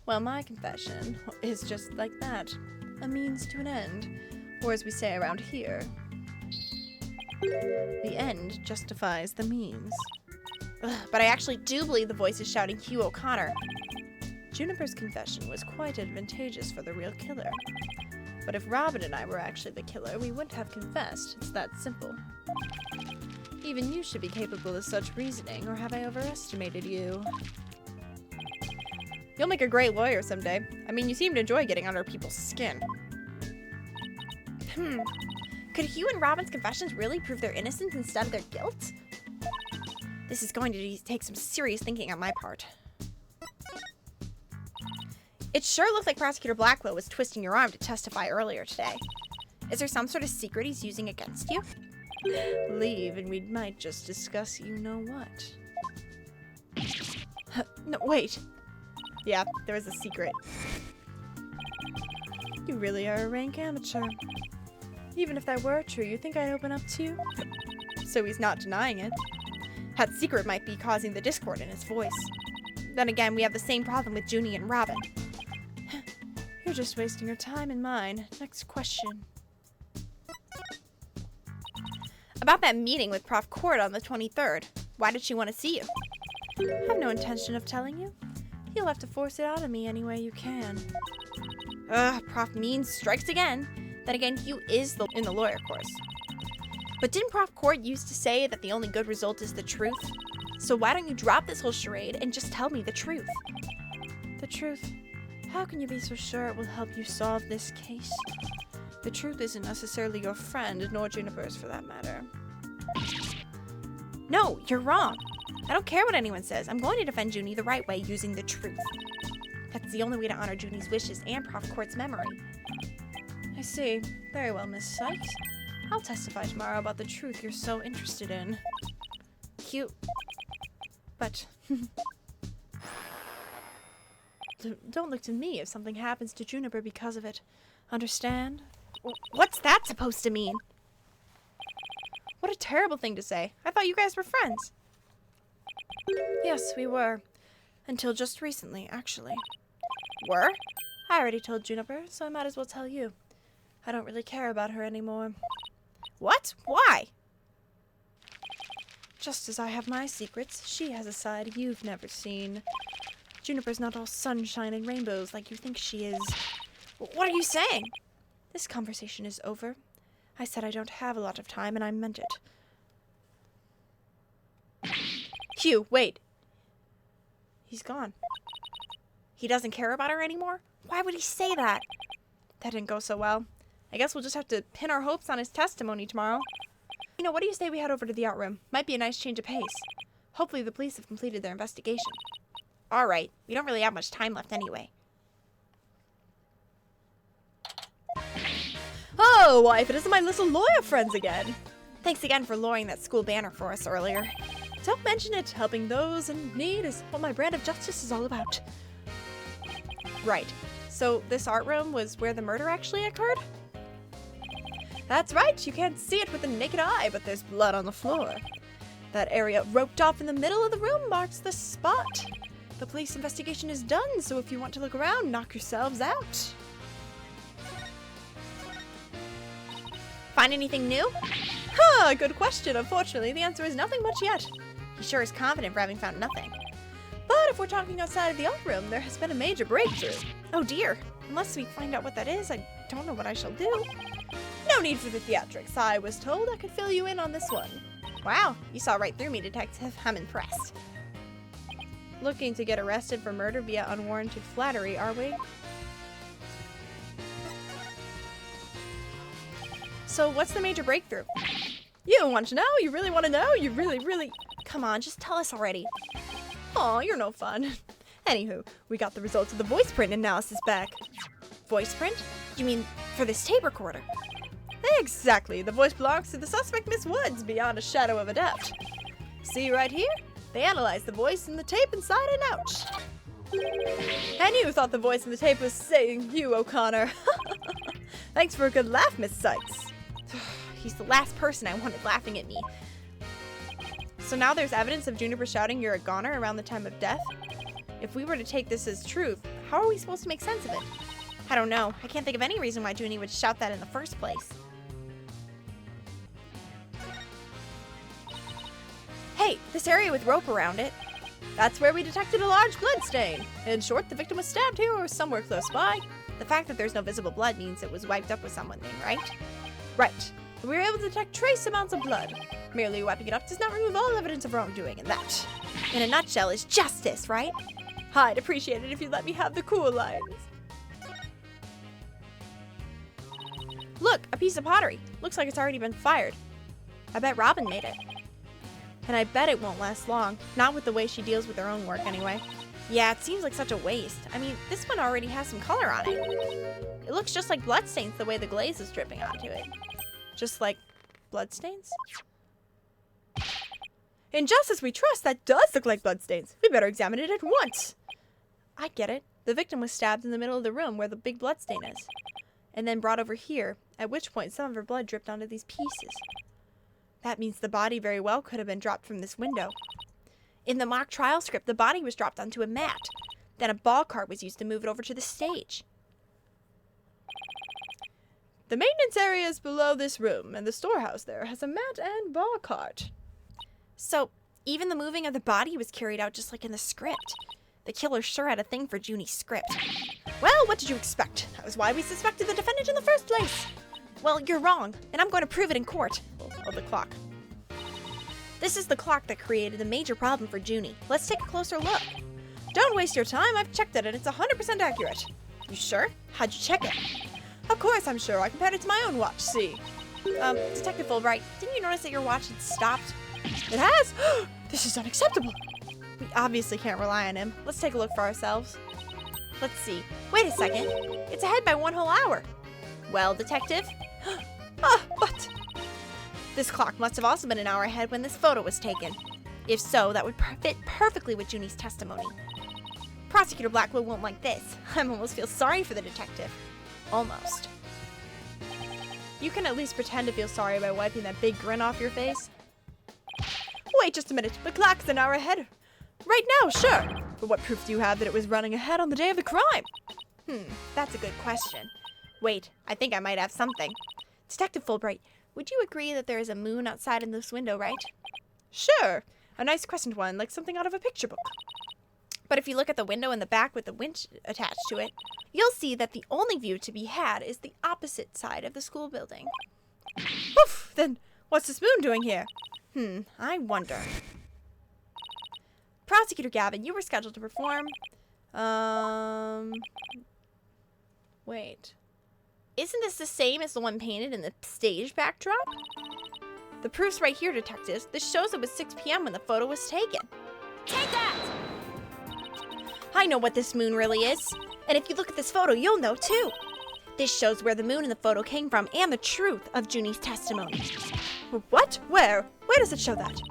[SPEAKER 1] Well, my confession is just like that. A means to an end. Or as we say around here, the end justifies the means.
[SPEAKER 2] Ugh, but I actually do believe the voice is shouting Hugh O'Connor.
[SPEAKER 1] Juniper's confession was quite advantageous for the real killer. But if Robin and I were actually the killer, we wouldn't have confessed. It's that simple. Even you should be capable of such reasoning, or have I overestimated you?
[SPEAKER 2] You'll make a great lawyer someday. I mean, you seem to enjoy getting under people's skin. Could Hugh and Robin's confessions really prove their innocence instead of their guilt? This is going to take some serious thinking on my part. It sure looked like Prosecutor Blackwell was twisting your arm to testify earlier today. Is there some sort of secret he's using against you?
[SPEAKER 1] Leave and we might just discuss you know what.
[SPEAKER 2] No, wait. Yeah, there was a secret.
[SPEAKER 1] You really are a rank amateur. Even if that were true, you think I'd open up to you?
[SPEAKER 2] So he's not denying it. That secret might be causing the discord in his voice. Then again, we have the same problem with Junie and Robin.
[SPEAKER 1] You're just wasting your time and mine. Next question.
[SPEAKER 2] About that meeting with Prof. Court on the 23rd. Why did she want to see you?
[SPEAKER 1] I have no intention of telling you. You'll have to force it out of me any way you can.
[SPEAKER 2] Prof. Means strikes again. Then again, Hugh is in the lawyer course. But didn't Prof. Court used to say that the only good result is the truth? So why don't you drop this whole charade and just tell me the truth?
[SPEAKER 1] The truth? How can you be so sure it will help you solve this case? The truth isn't necessarily your friend, nor Juniper's for that matter.
[SPEAKER 2] No, you're wrong. I don't care what anyone says. I'm going to defend Junie the right way using the truth. That's the only way to honor Junie's wishes and Prof. Court's memory.
[SPEAKER 1] I see. Very well, Miss Sykes. I'll testify tomorrow about the truth you're so interested in.
[SPEAKER 2] Cute.
[SPEAKER 1] But don't look to me if something happens to Juniper because of it. Understand?
[SPEAKER 2] What's that supposed to mean? What a terrible thing to say. I thought you guys were friends.
[SPEAKER 1] Yes, we were. Until just recently, actually.
[SPEAKER 2] Were?
[SPEAKER 1] I already told Juniper, so I might as well tell you. I don't really care about her anymore.
[SPEAKER 2] What? Why?
[SPEAKER 1] Just as I have my secrets, she has a side you've never seen. Juniper's not all sunshine and rainbows like you think she is.
[SPEAKER 2] What are you saying?
[SPEAKER 1] This conversation is over. I said I don't have a lot of time, and I meant it.
[SPEAKER 2] Hugh, wait.
[SPEAKER 1] He's gone.
[SPEAKER 2] He doesn't care about her anymore? Why would he say that?
[SPEAKER 1] That didn't go so well. I guess we'll just have to pin our hopes on his testimony tomorrow. You know, what do you say we head over to the art room? Might be a nice change of pace. Hopefully the police have completed their investigation.
[SPEAKER 2] All right. We don't really have much time left anyway.
[SPEAKER 1] Oh, why, if it isn't my little lawyer friends again.
[SPEAKER 2] Thanks again for lowering that school banner for us earlier.
[SPEAKER 1] Don't mention it. Helping those in need is what my brand of justice is all about.
[SPEAKER 2] Right. So this art room was where the murder actually occurred?
[SPEAKER 1] That's right. You can't see it with the naked eye, but there's blood on the floor. That area roped off in the middle of the room marks the spot. The police investigation is done, so if you want to look around, knock yourselves out.
[SPEAKER 2] Find anything new?
[SPEAKER 1] Huh, good question. Unfortunately, the answer is nothing much yet.
[SPEAKER 2] He sure is confident for having found nothing.
[SPEAKER 1] But if we're talking outside of the art room, there has been a major breakthrough.
[SPEAKER 2] Oh dear. Unless we find out what that is, I don't know what I shall do.
[SPEAKER 1] No need for the theatrics. I was told I could fill you in on this one.
[SPEAKER 2] Wow, you saw right through me, Detective. I'm impressed.
[SPEAKER 1] Looking to get arrested for murder via unwarranted flattery, are we? So what's the major breakthrough? You want to know? You really want to know? You really...
[SPEAKER 2] Come on, just tell us already.
[SPEAKER 1] Aw, you're no fun. Anywho, we got the results of the voice print analysis back.
[SPEAKER 2] Voice print? You mean for this tape recorder?
[SPEAKER 1] Exactly. The voice belongs to the suspect, Miss Woods, beyond a shadow of a doubt. See right here? They analyzed the voice and the tape inside and out. And you thought the voice in the tape was saying you, O'Connor. Thanks for a good laugh, Miss Sykes.
[SPEAKER 2] He's the last person I wanted laughing at me.
[SPEAKER 1] So now there's evidence of Juniper shouting you're a goner around the time of death? If we were to take this as truth, how are we supposed to make sense of it?
[SPEAKER 2] I don't know. I can't think of any reason why Junie would shout that in the first place. Hey, this area with rope around it.
[SPEAKER 1] That's where we detected a large blood stain. In short, the victim was stabbed here or somewhere close by.
[SPEAKER 2] The fact that there's no visible blood means it was wiped up with something, right?
[SPEAKER 1] Right. We were able to detect trace amounts of blood. Merely wiping it up does not remove all evidence of wrongdoing, and that,
[SPEAKER 2] in a nutshell, is justice, right?
[SPEAKER 1] I'd appreciate it if you'd let me have the cool lines.
[SPEAKER 2] Look, a piece of pottery. Looks like it's already been fired. I bet Robin made it.
[SPEAKER 1] And I bet it won't last long. Not with the way she deals with her own work, anyway.
[SPEAKER 2] Yeah, it seems like such a waste. I mean, this one already has some color on it. It looks just like bloodstains the way the glaze is dripping onto it.
[SPEAKER 1] Just like bloodstains? In Justice We Trust, that does look like bloodstains. We better examine it at once. I get it. The victim was stabbed in the middle of the room where the big bloodstain is. And then brought over here, at which point some of her blood dripped onto these pieces. That means the body very well could have been dropped from this window.
[SPEAKER 2] In the mock trial script, the body was dropped onto a mat. Then a ball cart was used to move it over to the stage.
[SPEAKER 1] The maintenance area is below this room, and the storehouse there has a mat and ball cart.
[SPEAKER 2] So, even the moving of the body was carried out just like in the script. The killer sure had a thing for Junie's script.
[SPEAKER 1] Well, what did you expect? That was why we suspected the defendant in the first place.
[SPEAKER 2] Well, you're wrong, and I'm going to prove it in court.
[SPEAKER 1] Oh, the clock.
[SPEAKER 2] This is the clock that created a major problem for Junie. Let's take a closer look.
[SPEAKER 1] Don't waste your time. I've checked it, and it's 100% accurate.
[SPEAKER 2] You sure? How'd you check it?
[SPEAKER 1] Of course I'm sure. I compared it to my own watch, see.
[SPEAKER 2] Detective Fulbright, didn't you notice that your watch had stopped?
[SPEAKER 1] It has? This is unacceptable. We obviously can't rely on him. Let's take a look for ourselves.
[SPEAKER 2] Let's see. Wait a second. It's ahead by 1 whole hour. Well, Detective?
[SPEAKER 1] What?
[SPEAKER 2] This clock must have also been an hour ahead when this photo was taken. If so, that would fit perfectly with Junie's testimony. Prosecutor Blackwell won't like this. I almost feel sorry for the detective. Almost.
[SPEAKER 1] You can at least pretend to feel sorry by wiping that big grin off your face. Wait just a minute. The clock's an hour ahead. Right now, sure. But what proof do you have that it was running ahead on the day of the crime?
[SPEAKER 2] That's a good question. Wait, I think I might have something. Detective Fulbright, would you agree that there is a moon outside in this window, right?
[SPEAKER 1] Sure. A nice crescent one, like something out of a picture book.
[SPEAKER 2] But if you look at the window in the back with the winch attached to it, you'll see that the only view to be had is the opposite side of the school building.
[SPEAKER 1] Oof! Then what's this moon doing here?
[SPEAKER 2] I wonder. Prosecutor Gavin, you were scheduled to perform...
[SPEAKER 1] Wait.
[SPEAKER 2] Isn't this the same as the one painted in the stage backdrop? The proof's right here, detectives. This shows it was 6 p.m. when the photo was taken. Take that! I know what this moon really is. And if you look at this photo, you'll know too. This shows where the moon in the photo came from and the truth of Junie's testimony.
[SPEAKER 1] What? Where? Where does it show that?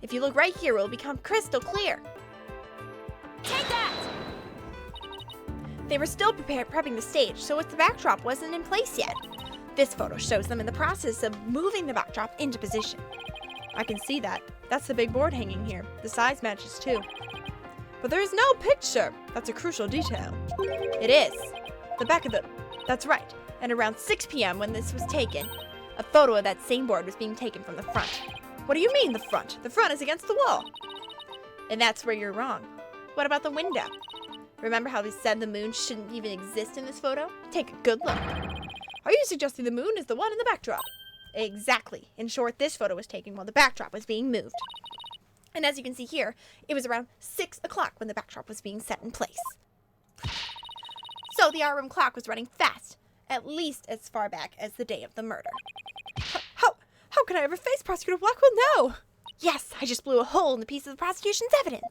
[SPEAKER 2] If you look right here, it will become crystal clear. Take that! They were still prepping the stage, so the backdrop wasn't in place yet. This photo shows them in the process of moving the backdrop into position.
[SPEAKER 1] I can see that. That's the big board hanging here. The size matches too. But there is no picture. That's a crucial detail.
[SPEAKER 2] It is.
[SPEAKER 1] The back of the... That's right. And around 6 p.m. when this was taken, A photo of that same board was being taken from the front. What do you mean, the front? The front is against the wall. And that's where you're wrong. What about the window? Remember how we said the moon shouldn't even exist in this photo? Take a good look. Are you suggesting the moon is the one in the backdrop? Exactly. In short, this photo was taken while the backdrop was being moved. And as you can see here, it was around 6 o'clock when the backdrop was being set in place. So the art room clock was running fast, at least as far back as the day of the murder. How can I ever face Prosecutor Blackwell now? Yes, I just blew a hole in the piece of the prosecution's evidence.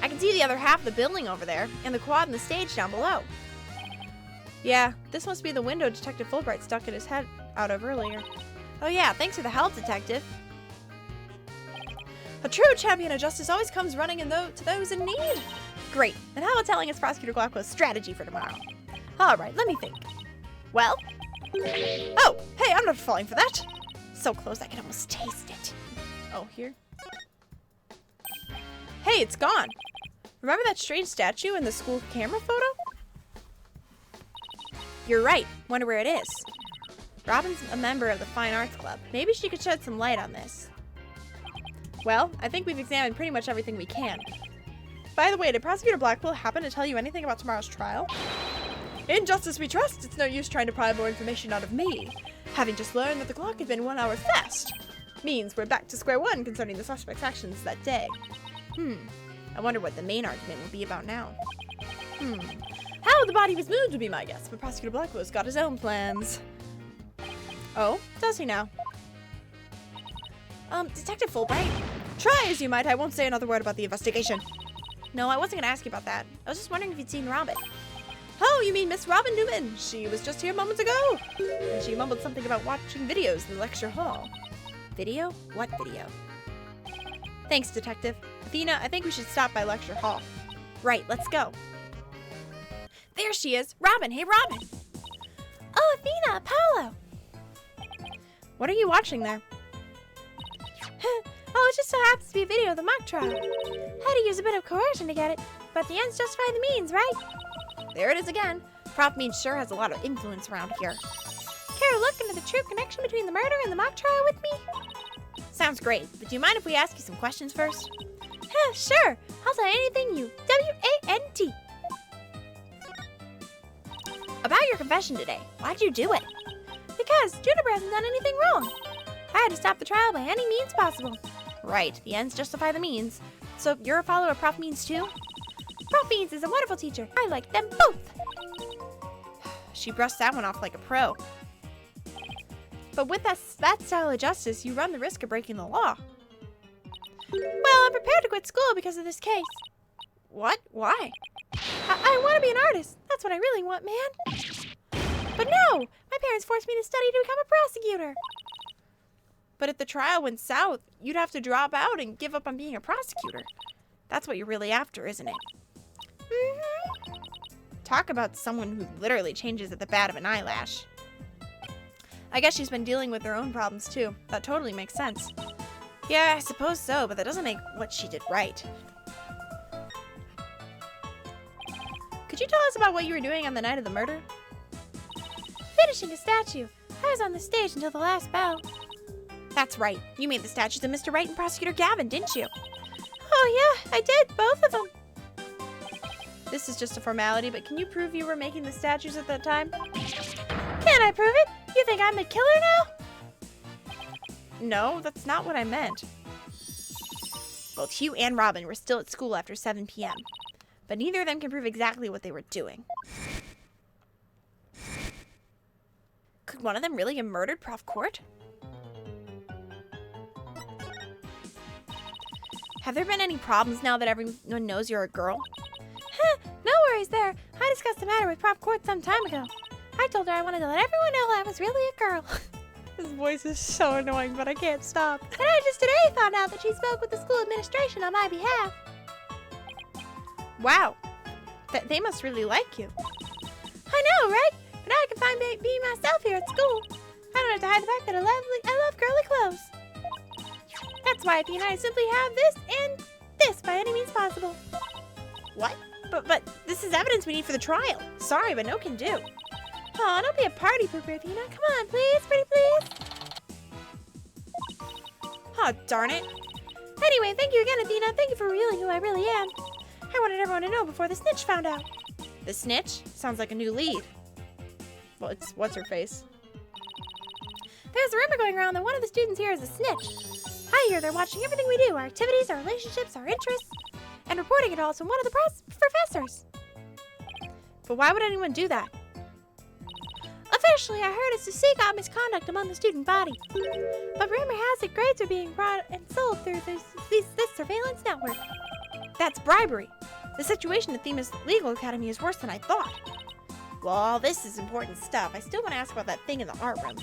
[SPEAKER 1] I can see the other half of the building over there, and the quad and the stage down below. Yeah, this must be the window Detective Fulbright stuck his head out of earlier. Oh yeah, thanks for the help, Detective. A true champion of justice always comes running to those in need. Great, and how about telling us Prosecutor Blackwell's strategy for tomorrow? Alright, let me think. Well? Oh, hey, I'm not falling for that. So close I can almost taste it. Oh, here? Hey, it's gone. Remember that strange statue in the school camera photo? You're right. Wonder where it is. Robin's a member of the Fine Arts Club. Maybe she could shed some light on this. Well, I think we've examined pretty much everything we can. By the way, did Prosecutor Blackwell happen to tell you anything about tomorrow's trial? In justice we trust, it's no use trying to pry more information out of me. Having just learned that the clock had been 1 hour fast. Means we're back to square one concerning the suspect's actions that day. I wonder what the main argument will be about now. How the body was moved would be my guess, but Prosecutor Blackwell's got his own plans. Oh, does he now? Detective Fulbright? Try as you might, I won't say another word about the investigation. No, I wasn't gonna ask you about that. I was just wondering if you'd seen Robin. Oh, you mean Miss Robin Newman? She was just here moments ago. And she mumbled something about watching videos in the lecture hall. Video? What video? Thanks, Detective. Athena, I think we should stop by lecture hall. Right, let's go. There she is. Robin, hey Robin.
[SPEAKER 2] Oh, Athena, Apollo.
[SPEAKER 1] What are you watching there?
[SPEAKER 2] Oh, it just so happens to be a video of the mock trial. Had to use a bit of coercion to get it, but the ends justify the means, right?
[SPEAKER 1] There it is again. Prof Means sure has a lot of influence around here.
[SPEAKER 2] Care to look into the true connection between the murder and the mock trial with me?
[SPEAKER 1] Sounds great, but do you mind if we ask you some questions first?
[SPEAKER 2] Sure. I'll say anything you WANT.
[SPEAKER 1] About your confession today, why'd you do it?
[SPEAKER 2] Because Juniper hasn't done anything wrong. I had to stop the trial by any means possible.
[SPEAKER 1] Right, the ends justify the means. So you're a follower of Prof Means too?
[SPEAKER 2] Prof Means is a wonderful teacher. I like them both.
[SPEAKER 1] She brushed that one off like a pro. But with that style of justice, you run the risk of breaking the law.
[SPEAKER 2] Well, I'm prepared to quit school because of this case.
[SPEAKER 1] What? Why?
[SPEAKER 2] I want to be an artist. That's what I really want, man. But no! My parents forced me to study to become a prosecutor.
[SPEAKER 1] But if the trial went south, you'd have to drop out and give up on being a prosecutor. That's what you're really after, isn't it?
[SPEAKER 2] Mm-hmm.
[SPEAKER 1] Talk about someone who literally changes at the bat of an eyelash. I guess she's been dealing with her own problems too. That totally makes sense. Yeah, I suppose so, but that doesn't make what she did right. Could you tell us about what you were doing on the night of the murder?
[SPEAKER 2] Finishing a statue. I was on the stage until the last bell.
[SPEAKER 1] That's right. You made the statues of Mr. Wright and Prosecutor Gavin, didn't you?
[SPEAKER 2] Oh yeah, I did. Both of them.
[SPEAKER 1] This is just a formality, but can you prove you were making the statues at that time?
[SPEAKER 2] Can I prove it? You think I'm the killer now?
[SPEAKER 1] No, that's not what I meant. Both Hugh and Robin were still at school after 7 p.m., but neither of them can prove exactly what they were doing. Could one of them really have murdered Prof Court? Have there been any problems now that everyone knows you're a girl?
[SPEAKER 2] No worries there. I discussed the matter with Prof Court some time ago. I told her I wanted to let everyone know I was really a girl.
[SPEAKER 1] His voice is so annoying, but I can't stop.
[SPEAKER 2] And I just today found out that she spoke with the school administration on my behalf.
[SPEAKER 1] Wow. They must really like you.
[SPEAKER 2] I know, right? But now I can find being myself here at school. I don't have to hide the fact that I love girly clothes. That's why Athena and I simply have this and this by any means possible.
[SPEAKER 1] What? But this is evidence we need for the trial. Sorry, but no can do.
[SPEAKER 2] Aw, don't be a party pooper, Athena. Come on, please, pretty please. Aw, darn it. Anyway, thank you again, Athena. Thank you for revealing who I really am. I wanted everyone to know before the snitch found out. The snitch? Sounds like a new lead.
[SPEAKER 1] Well, it's what's her face.
[SPEAKER 2] There's a rumor going around that one of the students here is a snitch. I hear they're watching everything we do, our activities, our relationships, our interests, and reporting it all to one of the professors.
[SPEAKER 1] But why would anyone do that?
[SPEAKER 2] Officially, I heard it's to seek out misconduct among the student body. But rumor has it grades are being brought and sold through this surveillance network.
[SPEAKER 1] That's bribery. The situation at Themis Legal Academy is worse than I thought.
[SPEAKER 2] Well, all this is important stuff. I still want to ask about that thing in the art room.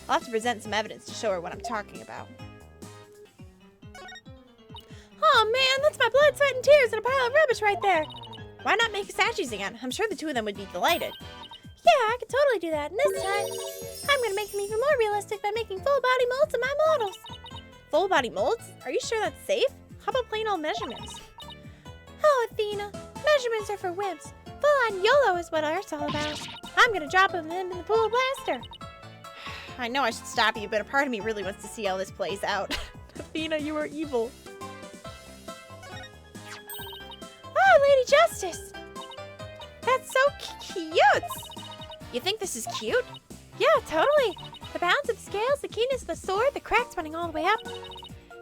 [SPEAKER 2] I'll have to present some evidence to show her what I'm talking about. Oh man, that's my blood, sweat, and tears in a pile of rubbish right there.
[SPEAKER 1] Why not make statues again? I'm sure the two of them would be delighted.
[SPEAKER 2] Yeah, I could totally do that. And this time, I'm going to make them even more realistic by making full body molds of my models.
[SPEAKER 1] Full body molds? Are you sure that's safe? How about plain old measurements?
[SPEAKER 2] Oh, Athena, measurements are for wimps. Full-on YOLO is what art's all about. I'm going to drop them in the pool blaster.
[SPEAKER 1] I know I should stop you, but a part of me really wants to see how this plays out. Athena, you are evil.
[SPEAKER 2] Oh, Lady Justice! That's so cute!
[SPEAKER 1] You think this is cute?
[SPEAKER 2] Yeah, totally. The balance of the scales, the keenness of the sword, the cracks running all the way up.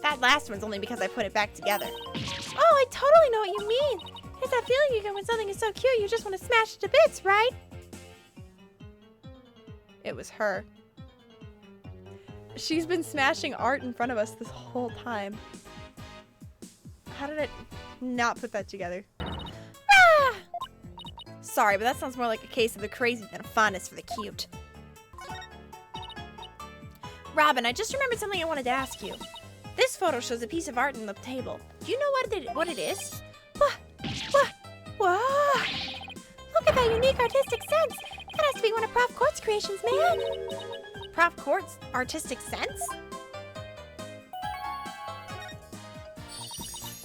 [SPEAKER 1] That last one's only because I put it back together.
[SPEAKER 2] Oh, I totally know what you mean. It's that feeling you get when something is so cute you just want to smash it to bits, right?
[SPEAKER 1] It was her. She's been smashing art in front of us this whole time. How did it not put that together?
[SPEAKER 2] Ah!
[SPEAKER 1] Sorry, but that sounds more like a case of the crazy than a fondness for the cute. Robin, I just remembered something I wanted to ask you. This photo shows a piece of art on the table. Do you know what it is?
[SPEAKER 2] What? Whoa! Look at that unique artistic sense. That has to be one of Prof. Court's creations, man.
[SPEAKER 1] Prof. Court's artistic sense?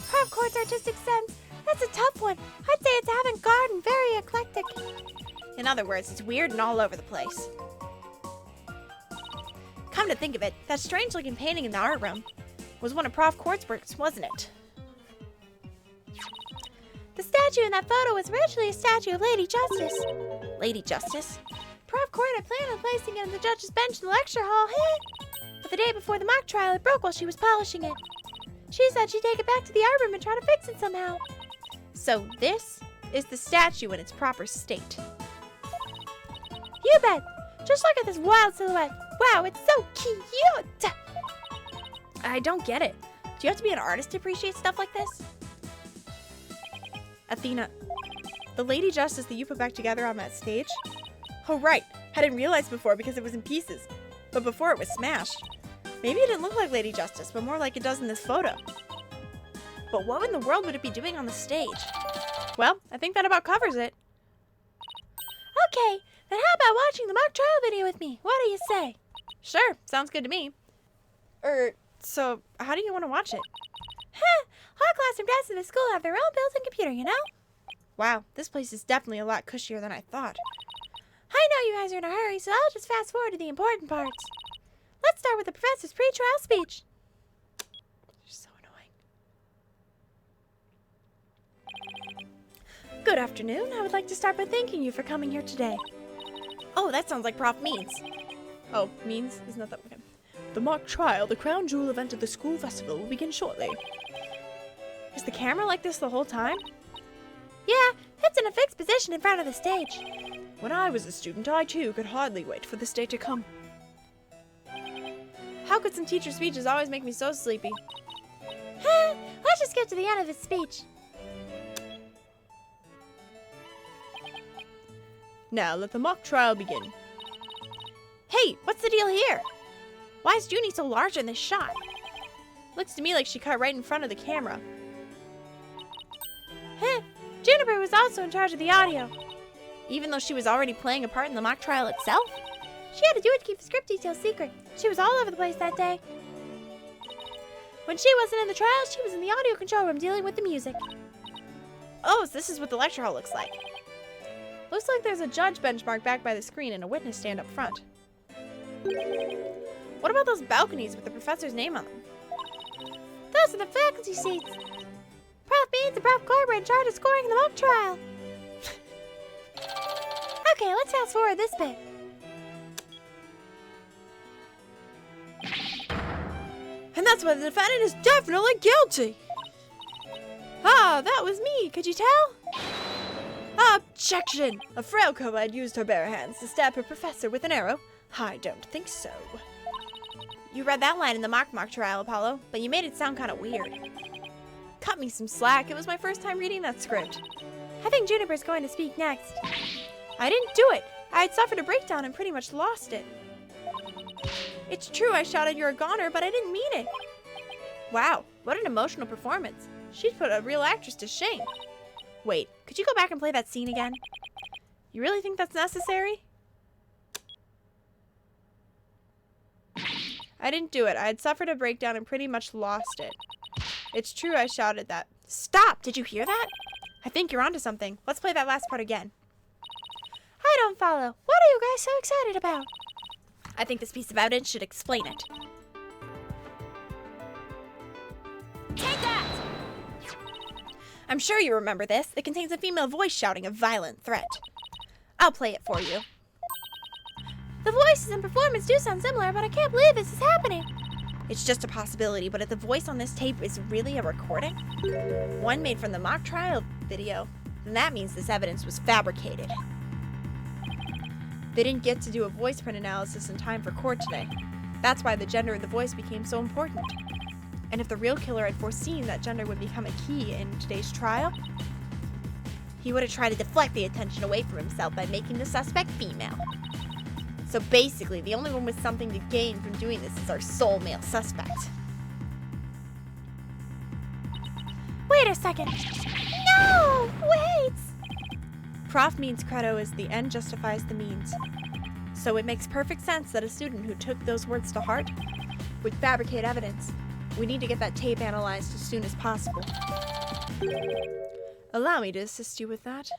[SPEAKER 2] Prof. Court's artistic sense. That's a tough one. I'd say it's avant-garde and very eclectic.
[SPEAKER 1] In other words, it's weird and all over the place. Come to think of it, that strange-looking painting in the art room was one of Prof. Court's works, wasn't it?
[SPEAKER 2] The statue in that photo was originally a statue of Lady Justice.
[SPEAKER 1] Lady Justice?
[SPEAKER 2] Prof. Court had planned on placing it on the judge's bench in the lecture hall, but the day before the mock trial, it broke while she was polishing it. She said she'd take it back to the art room and try to fix it somehow.
[SPEAKER 1] So this is the statue in its proper state.
[SPEAKER 2] You bet! Just look at this wild silhouette. Wow, it's so cute!
[SPEAKER 1] I don't get it. Do you have to be an artist to appreciate stuff like this? Athena, the Lady Justice that you put back together on that stage? Oh, right. I didn't realize before because it was in pieces. But before it was smashed. Maybe it didn't look like Lady Justice, but more like it does in this photo. But what in the world would it be doing on the stage? Well, I think that about covers it.
[SPEAKER 2] Okay, then how about watching the mock trial video with me? What do you say?
[SPEAKER 1] Sure, sounds good to me. So how do you want to watch it?
[SPEAKER 2] Our classroom desks at the school have their own built-in computer, you know?
[SPEAKER 1] Wow, this place is definitely a lot cushier than I thought.
[SPEAKER 2] I know you guys are in a hurry, so I'll just fast forward to the important parts. Let's start with the professor's pre-trial speech.
[SPEAKER 1] You're so annoying. Good afternoon. I would like to start by thanking you for coming here today. Oh, that sounds like Prof. Means. Oh, Means? Isn't that okay? The mock trial, the crown jewel event of the school festival, will begin shortly. Is the camera like this the whole time?
[SPEAKER 2] Yeah, it's in a fixed position in front of the stage.
[SPEAKER 1] When I was a student, I too could hardly wait for this day to come. How could some teacher speeches always make me so sleepy?
[SPEAKER 2] Let's just get to the end of his speech.
[SPEAKER 1] Now let the mock trial begin. Hey, what's the deal here? Why is Junie so large in this shot? Looks to me like she cut right in front of the camera.
[SPEAKER 2] Juniper was also in charge of the audio.
[SPEAKER 1] Even though she was already playing a part in the mock trial itself?
[SPEAKER 2] She had to do it to keep the script details secret. She was all over the place that day. When she wasn't in the trial, she was in the audio control room dealing with the music.
[SPEAKER 1] Oh, so this is what the lecture hall looks like. Looks like there's a judge benchmark back by the screen and a witness stand up front. What about those balconies with the professor's name on them?
[SPEAKER 2] Those are the faculty seats. Prof Means and Prof Corber in charge of scoring the mock trial. Okay, let's fast forward this bit.
[SPEAKER 1] And that's why the defendant is definitely guilty. Ah, that was me. Could you tell? Objection! A frail co-ed used her bare hands to stab her professor with an arrow. I don't think so.
[SPEAKER 2] You read that line in the mock trial, Apollo, but you made it sound kind of weird.
[SPEAKER 1] Cut me some slack. It was my first time reading that script.
[SPEAKER 2] I think Juniper's going to speak next.
[SPEAKER 1] I didn't do it. I had suffered a breakdown and pretty much lost it. It's true I shouted you're a goner, but I didn't mean it. Wow, what an emotional performance. She'd put a real actress to shame. Wait, could you go back and play that scene again? You really think that's necessary? I didn't do it. I had suffered a breakdown and pretty much lost it. It's true I shouted that. Stop! Did you hear that? I think you're onto something. Let's play that last part again.
[SPEAKER 2] I don't follow. What are you guys so excited about?
[SPEAKER 1] I think this piece of evidence should explain it.
[SPEAKER 2] Take that!
[SPEAKER 1] I'm sure you remember this. It contains a female voice shouting a violent threat. I'll play it for you.
[SPEAKER 2] The voices and performance do sound similar, but I can't believe this is happening.
[SPEAKER 1] It's just a possibility, but if the voice on this tape is really a recording, one made from the mock trial video, then that means this evidence was fabricated. They didn't get to do a voice print analysis in time for court today. That's why the gender of the voice became so important. And if the real killer had foreseen that gender would become a key in today's trial, he would have tried to deflect the attention away from himself by making the suspect female. So basically, the only one with something to gain from doing this is our sole male suspect.
[SPEAKER 2] Wait a second. No! Wait!
[SPEAKER 1] Prof Means credo is the end justifies the means. So it makes perfect sense that a student who took those words to heart would fabricate evidence. We need to get that tape analyzed as soon as possible. Allow me to assist you with that.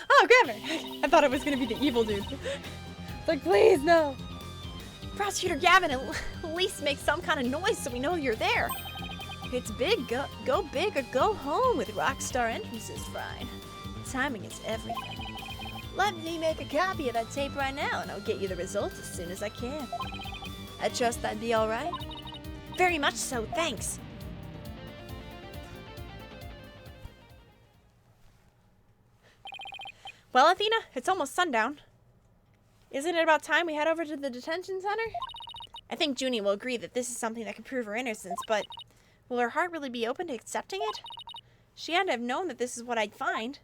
[SPEAKER 1] Oh, Grammer! I thought it was going to be the evil dude. Like, please, no. Prosecutor Gavin, at least make some kind of noise so we know you're there. It's big. Go big or go home with Rockstar Entrances, Fine. Timing is everything. Let me make a copy of that tape right now, and I'll get you the results as soon as I can. I trust that'd be all right? Very much so, thanks. Well, Athena, it's almost sundown. Isn't it about time we head over to the detention center? I think Junie will agree that this is something that can prove her innocence, but will her heart really be open to accepting it? She had to have known that this is what I'd find.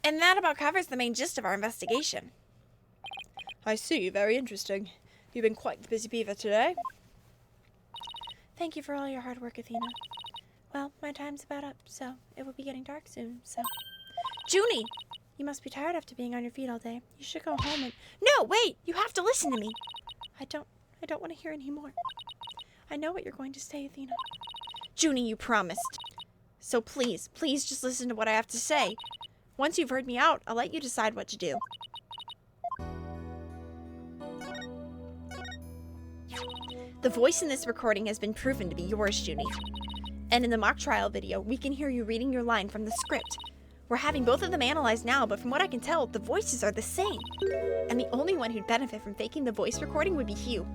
[SPEAKER 1] And that about covers the main gist of our investigation. I see, very interesting. You've been quite the busy beaver today.
[SPEAKER 2] Thank you for all your hard work, Athena. Well, my time's about up, so it will be getting dark soon, so...
[SPEAKER 1] Junie!
[SPEAKER 2] You must be tired after being on your feet all day. You should go home and...
[SPEAKER 1] No, wait! You have to listen to me!
[SPEAKER 2] I don't want to hear any more. I know what you're going to say, Athena.
[SPEAKER 1] Junie, you promised. So please just listen to what I have to say. Once you've heard me out, I'll let you decide what to do. The voice in this recording has been proven to be yours, Junie. And in the mock trial video, we can hear you reading your line from the script. We're having both of them analyzed now, but from what I can tell, the voices are the same. And the only one who'd benefit from faking the voice recording would be Hugh.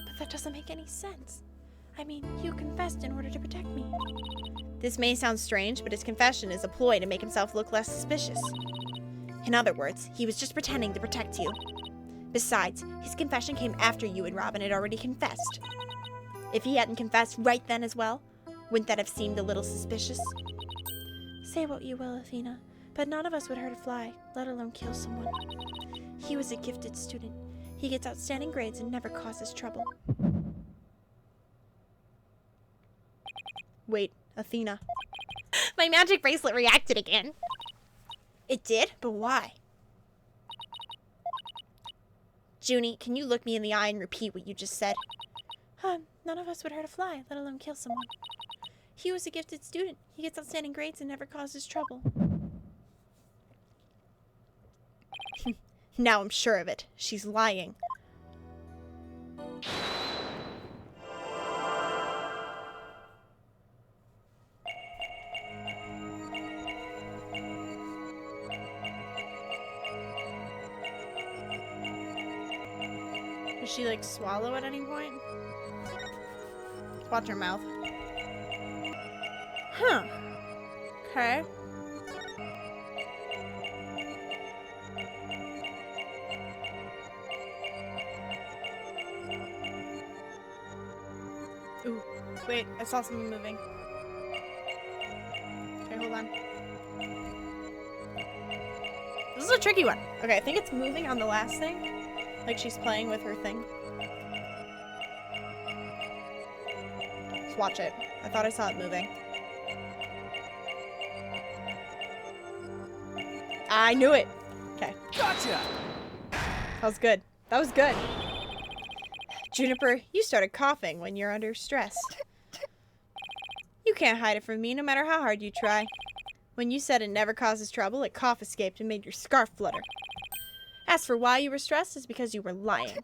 [SPEAKER 2] But that doesn't make any sense. I mean, Hugh confessed in order to protect me.
[SPEAKER 1] This may sound strange, but his confession is a ploy to make himself look less suspicious. In other words, he was just pretending to protect you. Besides, his confession came after you and Robin had already confessed. If he hadn't confessed right then as well, wouldn't that have seemed a little suspicious?
[SPEAKER 2] Say what you will, Athena, but none of us would hurt a fly, let alone kill someone. He was a gifted student. He gets outstanding grades and never causes trouble.
[SPEAKER 1] Wait, Athena.
[SPEAKER 2] My magic bracelet reacted again.
[SPEAKER 1] It did? But why? Junie, can you look me in the eye and repeat what you just said?
[SPEAKER 2] None of us would hurt a fly, let alone kill someone. Hugh is a gifted student. He gets outstanding grades and never causes trouble.
[SPEAKER 1] Now I'm sure of it. She's lying. Does she, like, swallow at any point? Watch her mouth. Huh. Okay. Ooh, wait, I saw something moving. Okay, hold on. This is a tricky one. Okay, I think it's moving on the last thing. Like she's playing with her thing. Let's watch it. I thought I saw it moving. I knew it! Okay.
[SPEAKER 3] Gotcha!
[SPEAKER 1] That was good. That was good. Juniper, you started coughing when you're under stress. You can't hide it from me no matter how hard you try. When you said it never causes trouble, a cough escaped and made your scarf flutter. As for why you were stressed, is because you were lying.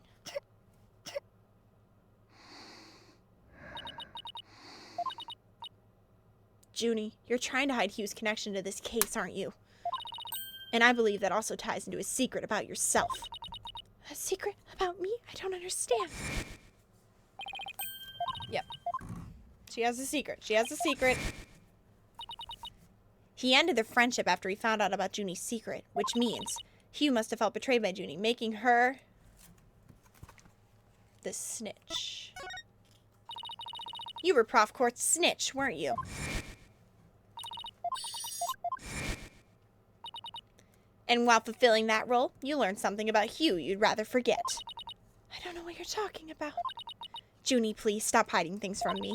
[SPEAKER 1] Junie, you're trying to hide Hugh's connection to this case, aren't you? And I believe that also ties into a secret about yourself.
[SPEAKER 2] A secret about me? I don't understand.
[SPEAKER 1] Yep. She has a secret. She has a secret. He ended their friendship after he found out about Junie's secret, which means Hugh must have felt betrayed by Junie, making her the snitch. You were Prof. Court's snitch, weren't you? And while fulfilling that role, you learned something about Hugh you'd rather forget.
[SPEAKER 2] I don't know what you're talking about.
[SPEAKER 1] Junie, please stop hiding things from me.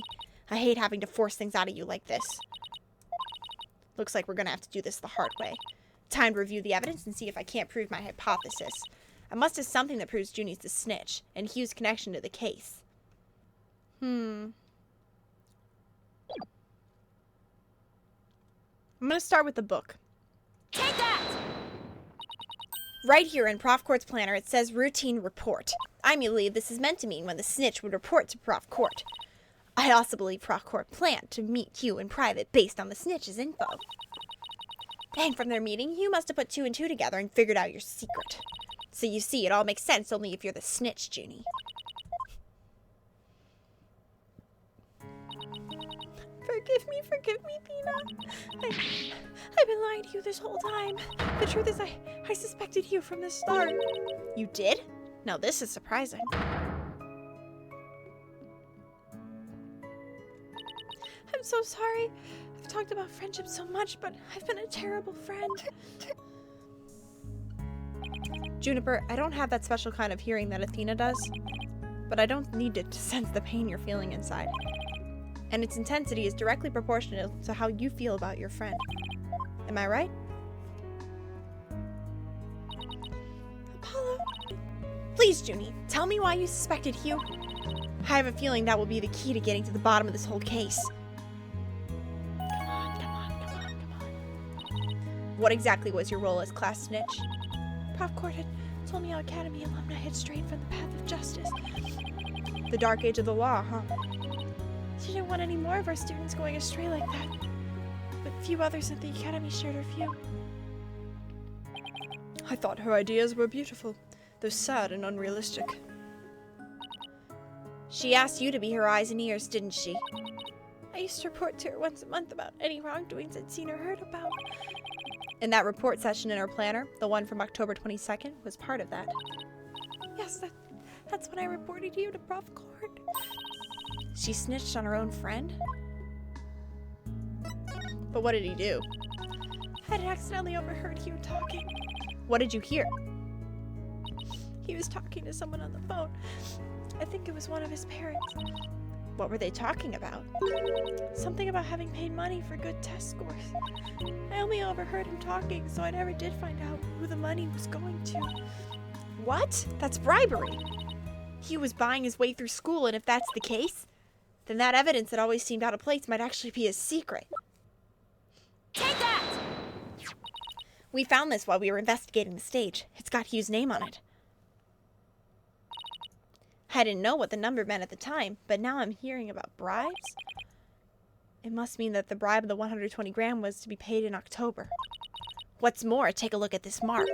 [SPEAKER 1] I hate having to force things out of you like this. Looks like we're gonna have to do this the hard way. Time to review the evidence and see if I can't prove my hypothesis. I must have something that proves Junie's the snitch, and Hugh's connection to the case. I'm gonna start with the book.
[SPEAKER 2] Take that!
[SPEAKER 1] Right here in Prof. Court's planner, it says routine report. I believe this is meant to mean when the snitch would report to Prof. Court. I also believe Prof. Court planned to meet Hugh in private based on the snitch's info. And from their meeting, Hugh must have put 2 and 2 together and figured out your secret. So you see, it all makes sense only if you're the snitch, Junie.
[SPEAKER 2] Forgive me, Tina. I've been lying to you this whole time. The truth is, I suspected you from the start.
[SPEAKER 1] You did? Now this is surprising.
[SPEAKER 2] I'm so sorry. I've talked about friendship so much, but I've been a terrible friend.
[SPEAKER 1] Juniper, I don't have that special kind of hearing that Athena does, but I don't need it to sense the pain you're feeling inside. And its intensity is directly proportional to how you feel about your friend. Am I right?
[SPEAKER 2] Apollo.
[SPEAKER 1] Please, Junie, tell me why you suspected Hugh. I have a feeling that will be the key to getting to the bottom of this whole case.
[SPEAKER 2] Come on.
[SPEAKER 1] What exactly was your role as class snitch?
[SPEAKER 2] Prof. Court had told me how Academy alumni had strayed from the path of justice.
[SPEAKER 1] The dark age of the law, huh?
[SPEAKER 2] She didn't want any more of our students going astray like that. But few others at the Academy shared her view.
[SPEAKER 1] I thought her ideas were beautiful, though sad and unrealistic. She asked you to be her eyes and ears, didn't she?
[SPEAKER 2] I used to report to her once a month about any wrongdoings I'd seen or heard about.
[SPEAKER 1] And that report session in her planner, the one from October 22nd, was part of that.
[SPEAKER 2] Yes, that's when I reported you to Prof. Court.
[SPEAKER 1] She snitched on her own friend? But what did he do?
[SPEAKER 2] I had accidentally overheard Hugh talking.
[SPEAKER 1] What did you hear?
[SPEAKER 2] He was talking to someone on the phone. I think it was one of his parents.
[SPEAKER 1] What were they talking about?
[SPEAKER 2] Something about having paid money for good test scores. I only overheard him talking, so I never did find out who the money was going to.
[SPEAKER 1] What? That's bribery.
[SPEAKER 2] Hugh was buying his way through school, and if that's the case, then that evidence that always seemed out of place might actually be his secret.
[SPEAKER 3] Take that!
[SPEAKER 2] We found this while we were investigating the stage. It's got Hugh's name on it. I didn't know what the number meant at the time, but now I'm hearing about bribes. It must mean that the bribe of the 120 grand was to be paid in October. What's more, take a look at this mark.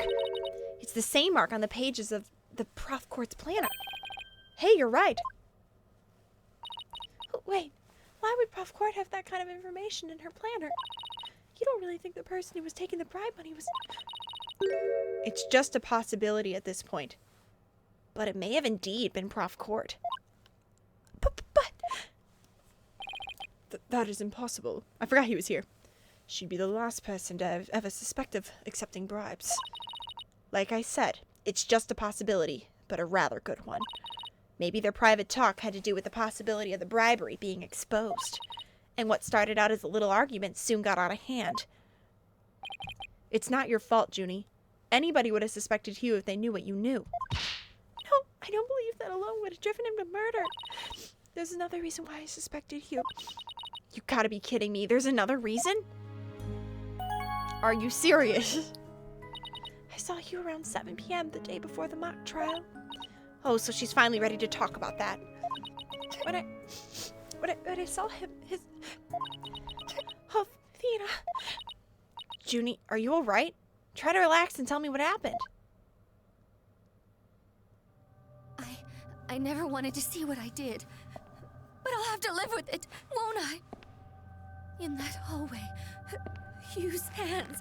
[SPEAKER 2] It's the same mark on the pages of the Prof Court's planner. Hey, you're right. Oh, wait, why would Prof Court have that kind of information in her planner? You don't really think the person who was taking the bribe money was... It's just a possibility at this point. But it may have indeed been Prof Court. But... that is impossible. I forgot he was here. She'd be the last person to ever suspect of accepting bribes. Like I said, it's just a possibility, but a rather good one. Maybe their private talk had to do with the possibility of the bribery being exposed. And what started out as a little argument soon got out of hand. It's not your fault, Junie. Anybody would have suspected Hugh if they knew what you knew. No, I don't believe that alone would have driven him to murder. There's another reason why I suspected Hugh. You gotta be kidding me. There's another reason? Are you serious? I saw Hugh around 7 p.m. the day before the mock trial. Oh, so she's finally ready to talk about that. When I saw him, Oh, Athena. Junie, are you alright? Try to relax and tell me what happened.
[SPEAKER 3] I never wanted to see what I did. But I'll have to live with it, won't I? In that hallway, Hugh's hands.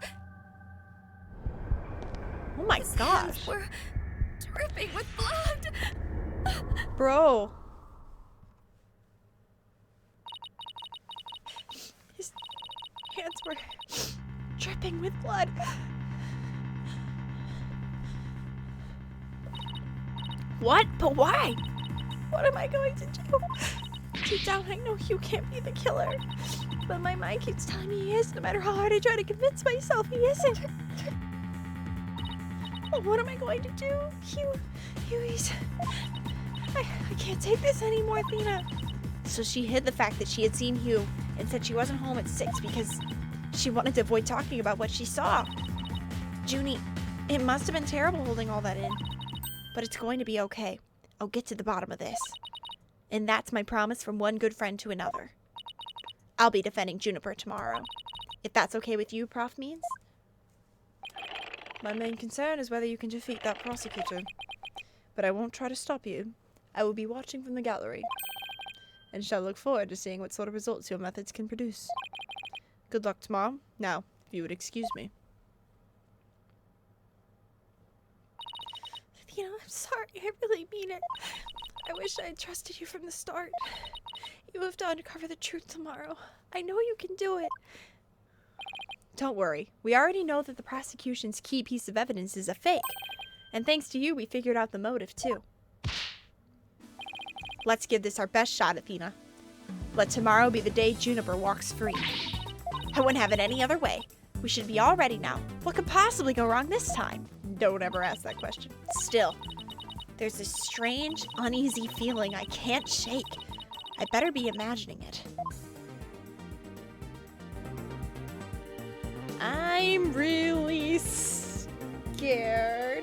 [SPEAKER 2] Oh my
[SPEAKER 3] His
[SPEAKER 2] gosh.
[SPEAKER 3] hands were dripping with blood.
[SPEAKER 2] Bro. His hands were dripping with blood. What? But why? What am I going to do? Deep down, I know Hugh can't be the killer. But my mind keeps telling me he is, no matter how hard I try to convince myself he isn't. Well, what am I going to do? Hugh, he's... I can't take this anymore, Athena. So she hid the fact that she had seen Hugh and said she wasn't home at 6 because she wanted to avoid talking about what she saw. Junie, it must have been terrible holding all that in. But it's going to be okay. I'll get to the bottom of this. And that's my promise from one good friend to another. I'll be defending Juniper tomorrow. If that's okay with you, Prof Means? My main concern is whether you can defeat that prosecutor. But I won't try to stop you. I will be watching from the gallery. And shall look forward to seeing what sort of results your methods can produce. Good luck tomorrow. Now, if you would excuse me. Athena, I'm sorry. I really mean it. I wish I had trusted you from the start. You have to uncover the truth tomorrow. I know you can do it. Don't worry. We already know that the prosecution's key piece of evidence is a fake. And thanks to you, we figured out the motive, too. Let's give this our best shot, Athena. Let tomorrow be the day Juniper walks free. I wouldn't have it any other way. We should be all ready now. What could possibly go wrong this time? Don't ever ask that question. Still, there's this strange, uneasy feeling I can't shake. I better be imagining it. I'm really scared.